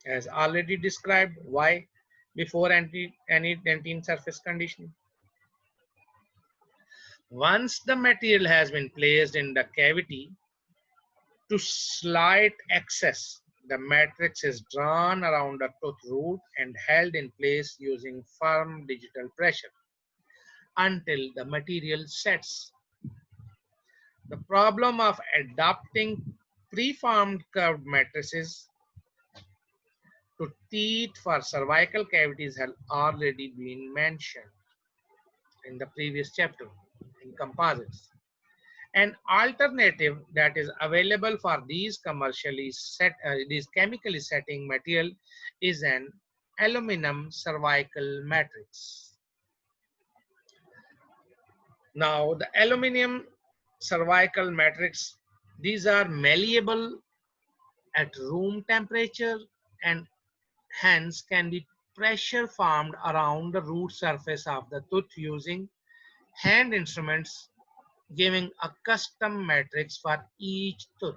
A: As already described, why before any dentine surface conditioning. Once the material has been placed in the cavity, to slight excess, the matrix is drawn around the tooth root and held in place using firm digital pressure until the material sets. The problem of adapting preformed curved matrices to teeth for cervical cavities has already been mentioned in the previous chapter in composites. An alternative that is available for these these chemically setting material is an aluminum cervical matrix. Now, the aluminum cervical matrix, these are malleable at room temperature and hence can be pressure formed around the root surface of the tooth using hand instruments, giving a custom matrix for each tooth.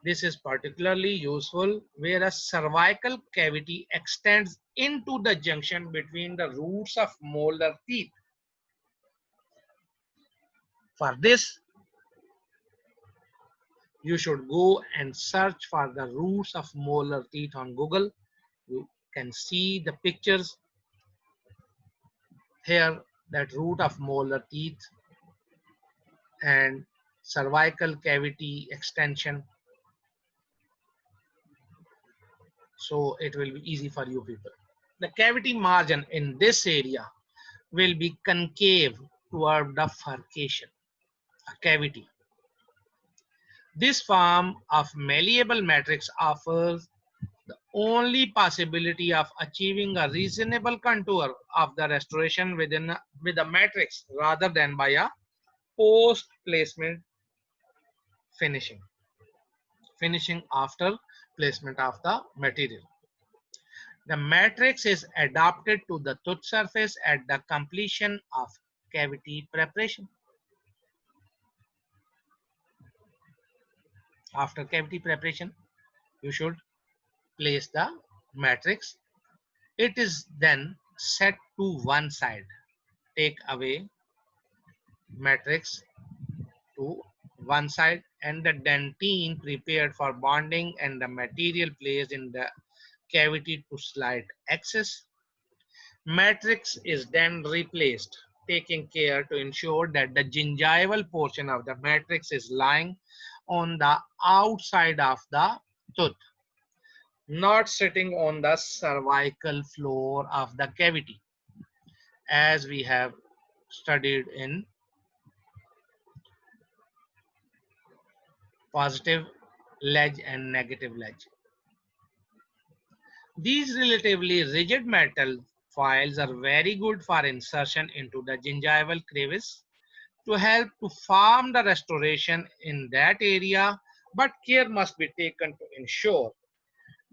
A: This is particularly useful where a cervical cavity extends into the junction between the roots of molar teeth. For this, you should go and search for the roots of molar teeth on Google. You can see the pictures here, that root of molar teeth and cervical cavity extension. So it will be easy for you people. The cavity margin in this area will be concave toward the furcation, a cavity. This form of malleable matrix offers the only possibility of achieving a reasonable contour of the restoration with a matrix rather than by a post placement finishing after placement of the material. The matrix is adapted to the tooth surface at the completion of cavity preparation. After cavity preparation, you should place the matrix. It is then set to one side. Take away matrix to one side and the dentine prepared for bonding and the material placed in the cavity to slight excess. Matrix is then replaced, taking care to ensure that the gingival portion of the matrix is lying on the outside of the tooth, not sitting on the cervical floor of the cavity, as we have studied in positive ledge and negative ledge. These relatively rigid metal foils are very good for insertion into the gingival crevice to help to form the restoration in that area, but care must be taken to ensure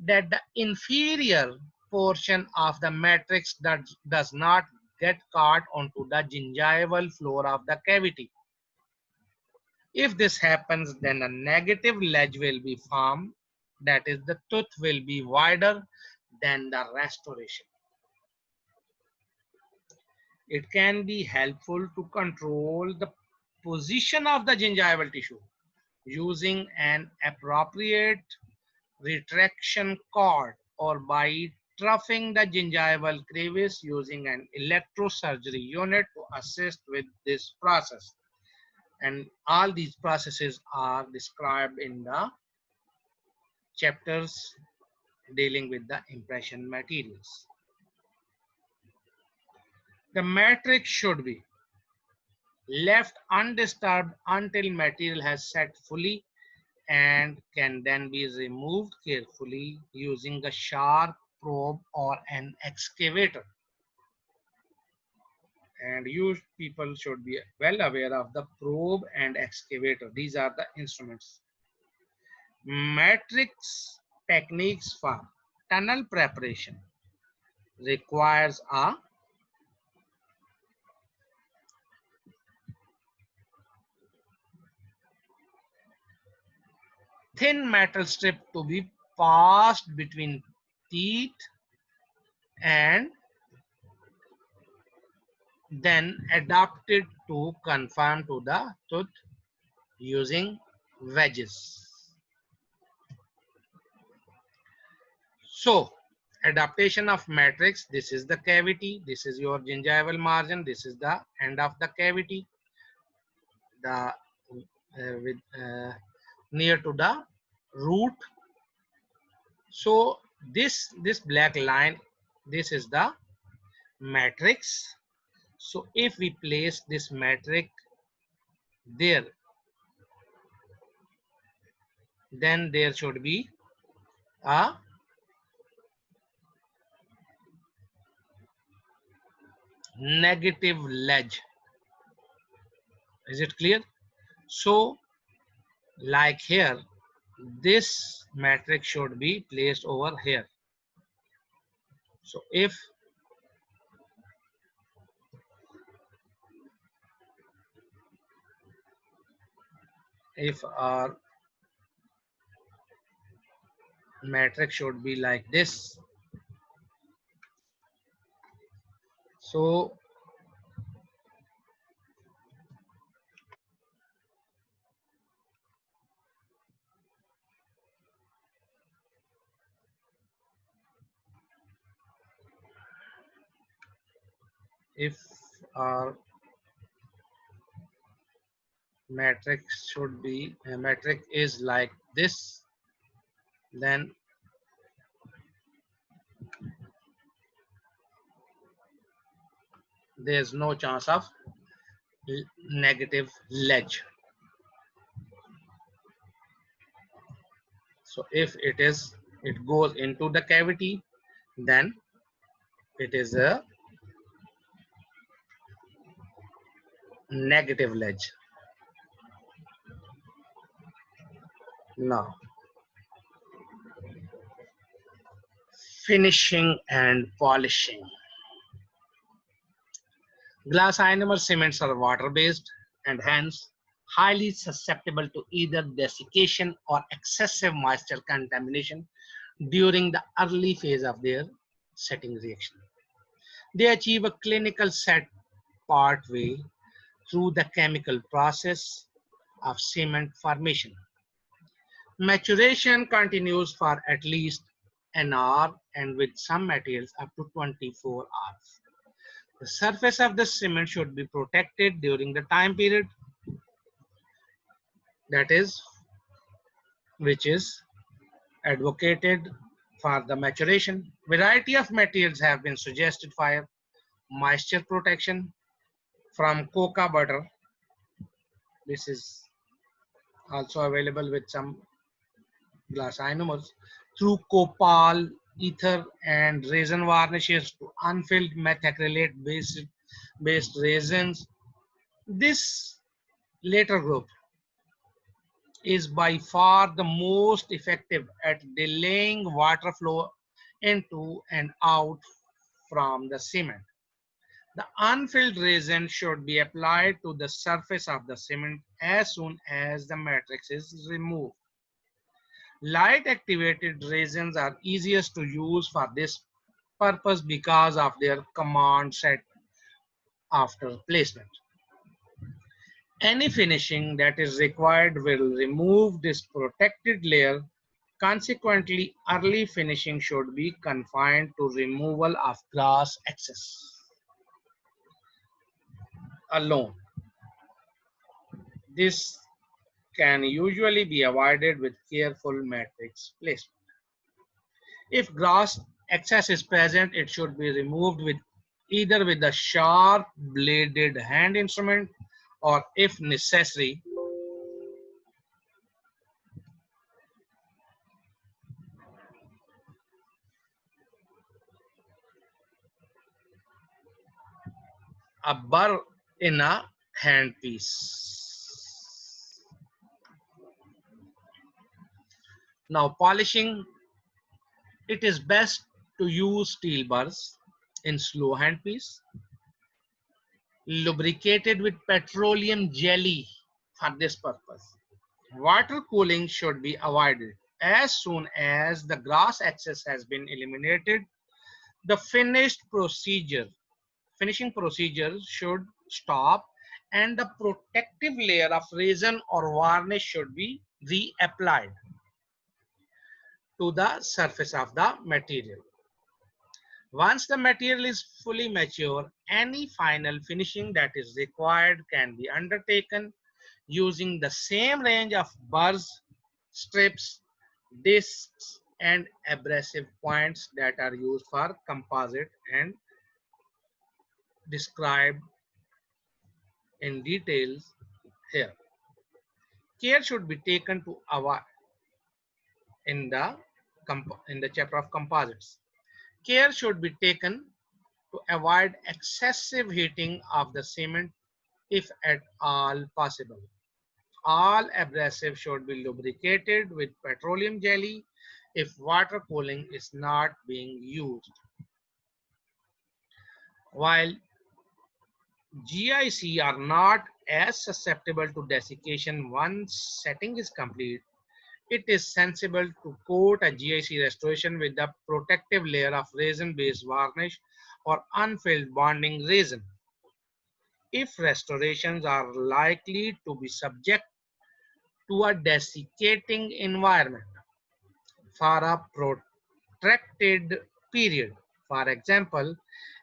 A: that the inferior portion of the matrix that does not get caught onto the gingival floor of the cavity. If this happens, then a negative ledge will be formed, that is, the tooth will be wider than the restoration. It can be helpful to control the position of the gingival tissue using an appropriate retraction cord or by troughing the gingival crevice using an electrosurgery unit to assist with this process. And all these processes are described in the chapters dealing with the impression materials. The matrix should be left undisturbed until material has set fully and can then be removed carefully using a sharp probe or an excavator. And you people should be well aware of the probe and excavator. These are the instruments. Matrix techniques for tunnel preparation requires a thin metal strip to be passed between teeth and then adapted to conform to the tooth using wedges. So, adaptation of matrix, this is the cavity, this is your gingival margin, this is the end of the cavity, the with near to the root. So this black line, this is the matrix. So if we place this matrix there, then there should be a negative ledge. Is it clear? So like here, this matrix should be placed over here. So if our matrix should be like this, so if our matrix should be matrix is like this, then there's no chance of negative ledge. So if it goes into the cavity, then it is a negative ledge. Now, finishing and polishing. Glass ionomer cements are water based and hence highly susceptible to either desiccation or excessive moisture contamination during the early phase of their setting reaction. They achieve a clinical set partway through the chemical process of cement formation. Maturation continues for at least an hour and with some materials up to 24 hours. The surface of the cement should be protected during the time period, that is, which is advocated for the maturation. Variety of materials have been suggested for moisture protection, from cocoa butter. This is also available with some glass ionomers, through copal, ether, and resin varnishes to unfilled methacrylate based resins. This later group is by far the most effective at delaying water flow into and out from the cement. The unfilled resin should be applied to the surface of the cement as soon as the matrix is removed. Light activated resins are easiest to use for this purpose because of their command set after placement. Any finishing that is required will remove this protected layer. Consequently, early finishing should be confined to removal of glass excess alone. This can usually be avoided with careful matrix placement. If glass excess is present, it should be removed with either with a sharp bladed hand instrument or, if necessary, a burr in a handpiece. Now, polishing, it is best to use steel burrs in slow handpiece, lubricated with petroleum jelly for this purpose. Water cooling should be avoided. As soon as the glass excess has been eliminated, the finishing procedure should stop and the protective layer of resin or varnish should be reapplied to the surface of the material. Once the material is fully mature, any final finishing that is required can be undertaken using the same range of burrs, strips, discs, and abrasive points that are used for composite and described in details here. Care should be taken to avoid in the chapter of composites. Care should be taken to avoid excessive heating of the cement if at all possible. All abrasive should be lubricated with petroleum jelly if water cooling is not being used. While GIC are not as susceptible to desiccation once setting is complete, it is sensible to coat a GIC restoration with a protective layer of resin-based varnish or unfilled bonding resin. If restorations are likely to be subject to a desiccating environment for a protracted period. For example,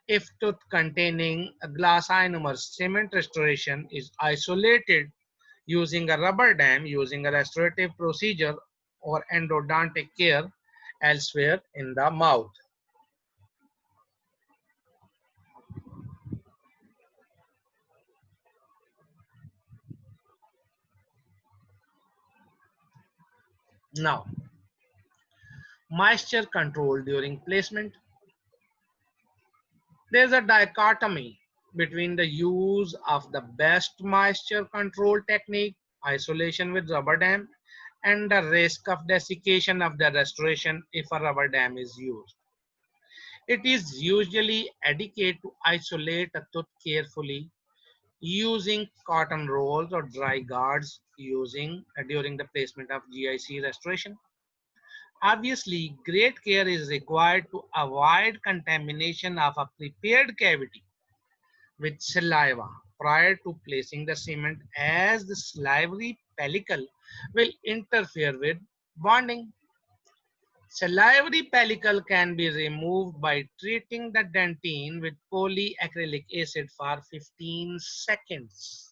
A: if tooth containing a glass ionomer cement restoration is isolated using a rubber dam, using a restorative procedure or endodontic care elsewhere in the mouth. Now, moisture control during placement. There's a dichotomy between the use of the best moisture control technique, isolation with rubber dam, and the risk of desiccation of the restoration if a rubber dam is used. It is usually adequate to isolate a tooth carefully using cotton rolls or dry guards during the placement of GIC restoration. Obviously, great care is required to avoid contamination of a prepared cavity with saliva prior to placing the cement, as the salivary pellicle will interfere with bonding. Salivary pellicle can be removed by treating the dentine with polyacrylic acid for 15 seconds.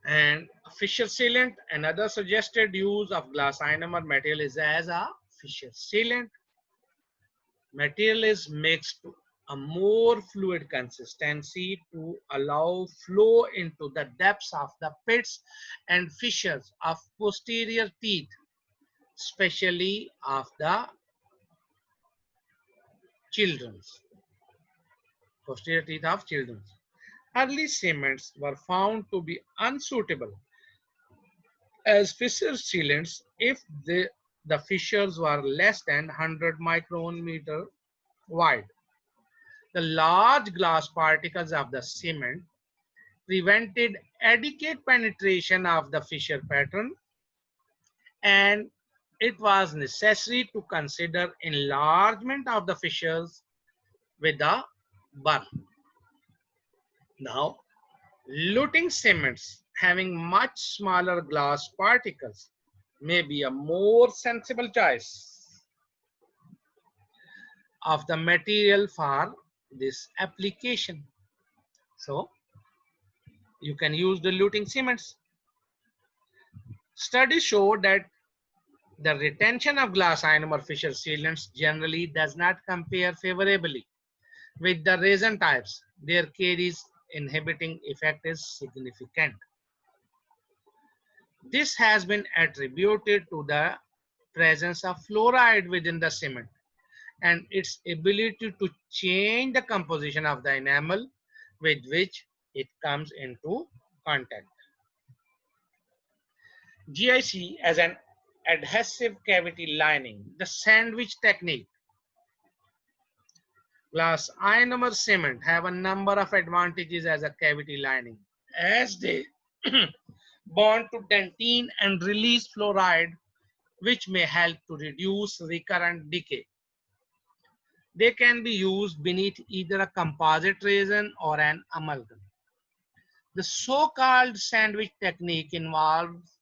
A: And fissure sealant, another suggested use of glass ionomer material is as a fissure sealant. Material is mixed to a more fluid consistency to allow flow into the depths of the pits and fissures of posterior teeth, especially of the children's posterior teeth of children. Early cements were found to be unsuitable as fissure sealants if the fissures were less than 100 micrometer wide. The large glass particles of the cement prevented adequate penetration of the fissure pattern, and it was necessary to consider enlargement of the fissures with a burr. Now, luting cements having much smaller glass particles may be a more sensible choice of the material for this application. So you can use diluting cements. Studies show that the retention of glass ionomer fissure sealants generally does not compare favorably with the resin types. Their K's inhibiting effect is significant. This has been attributed to the presence of fluoride within the cement and its ability to change the composition of the enamel with which it comes into contact. GIC as an adhesive cavity lining, the sandwich technique. Glass ionomer cement have a number of advantages as a cavity lining as they bond to dentine and release fluoride, which may help to reduce recurrent decay. They can be used beneath either a composite resin or an amalgam. The so-called sandwich technique involves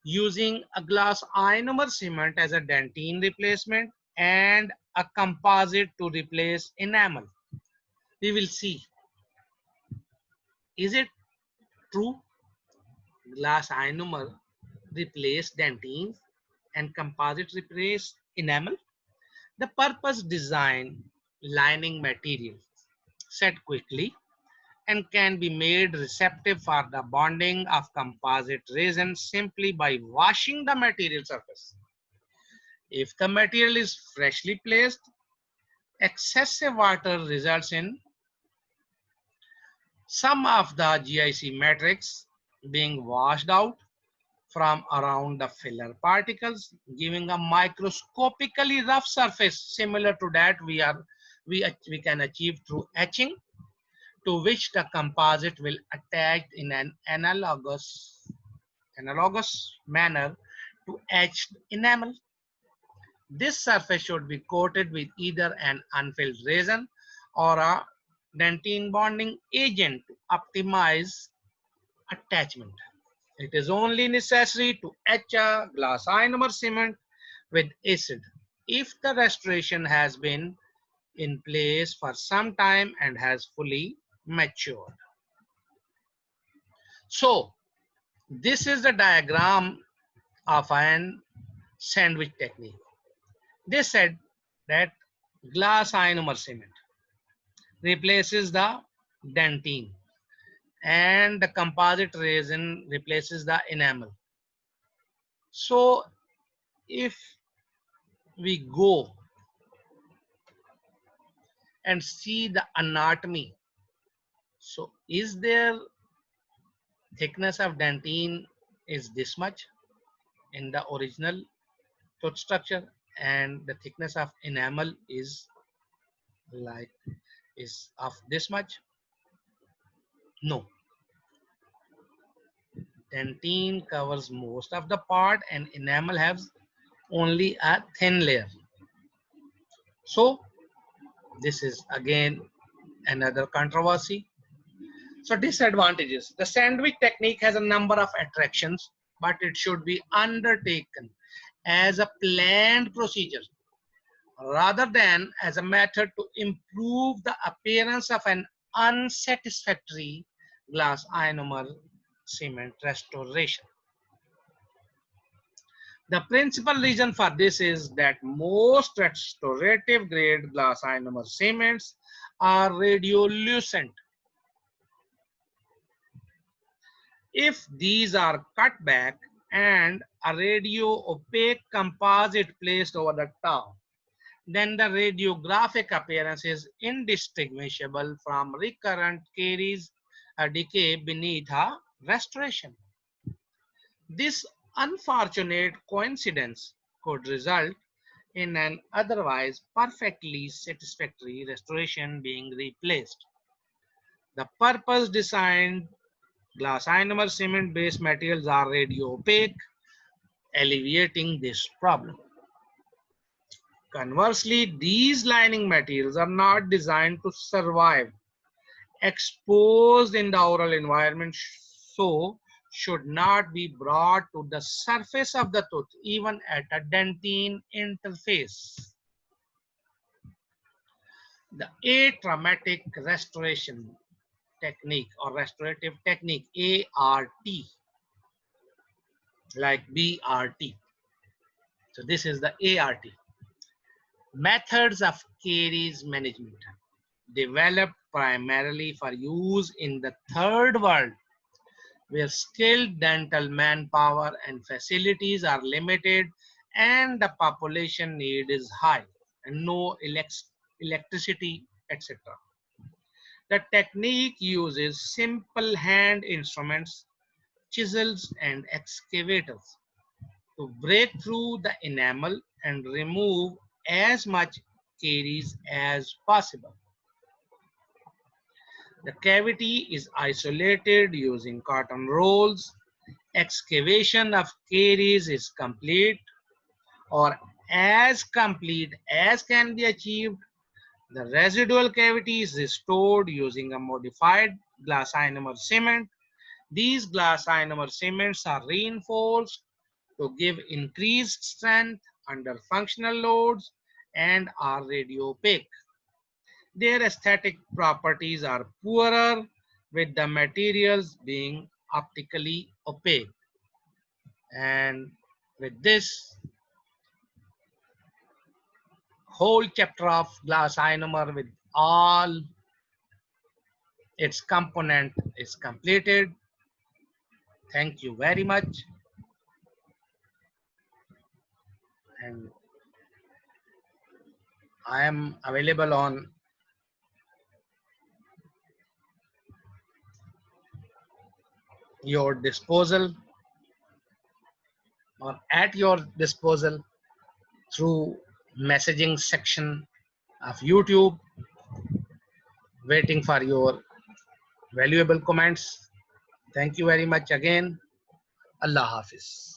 A: using a glass ionomer cement as a dentine replacement and a composite to replace enamel. We will see, is it true glass ionomer replace dentines and composite replace enamel? The purpose design lining material set quickly and can be made receptive for the bonding of composite resin simply by washing the material surface. If the material is freshly placed, excessive water results in some of the GIC matrix being washed out from around the filler particles, giving a microscopically rough surface similar to that we can achieve through etching, to which the composite will attach in an analogous manner to etched enamel. This surface should be coated with either an unfilled resin or a dentine bonding agent to optimize attachment. It is only necessary to etch a glass ionomer cement with acid if the restoration has been in place for some time and has fully matured. So, this is the diagram of an sandwich technique. They said that glass ionomer cement replaces the dentine and the composite resin replaces the enamel. So if we go and see the anatomy, so is there thickness of dentine is this much in the original tooth structure and the thickness of enamel is like is of this much? No, dentine covers most of the part and enamel has only a thin layer. So this is again another controversy. So disadvantages. The sandwich technique has a number of attractions, but it should be undertaken as a planned procedure rather than as a method to improve the appearance of an unsatisfactory glass ionomer cement restoration. The principal reason for this is that most restorative grade glass ionomer cements are radiolucent. If these are cut back and a radio opaque composite placed over the top, then the radiographic appearance is indistinguishable from recurrent caries decay beneath a restoration. This unfortunate coincidence could result in an otherwise perfectly satisfactory restoration being replaced. The purpose designed glass ionomer cement based materials are radio opaque, alleviating this problem. Conversely, these lining materials are not designed to survive exposed in the oral environment, so should not be brought to the surface of the tooth even at a dentine interface. The atraumatic restoration. technique or restorative technique, ART, like BRT. So this is the ART. Methods of caries management, developed primarily for use in the third world, where skilled dental manpower and facilities are limited and the population need is high and no electricity, etc. The technique uses simple hand instruments, chisels and excavators to break through the enamel and remove as much caries as possible. The cavity is isolated using cotton rolls. Excavation of caries is complete or as complete as can be achieved. The residual cavity is restored using a modified glass ionomer cement. These glass ionomer cements are reinforced to give increased strength under functional loads and are radiopaque. Their aesthetic properties are poorer with the materials being optically opaque. And with this, whole chapter of glass ionomer with all its component is completed. Thank you very much. And I am available on your disposal or at your disposal through messaging section of YouTube, waiting for your valuable comments. Thank you very much again. Allah Hafiz.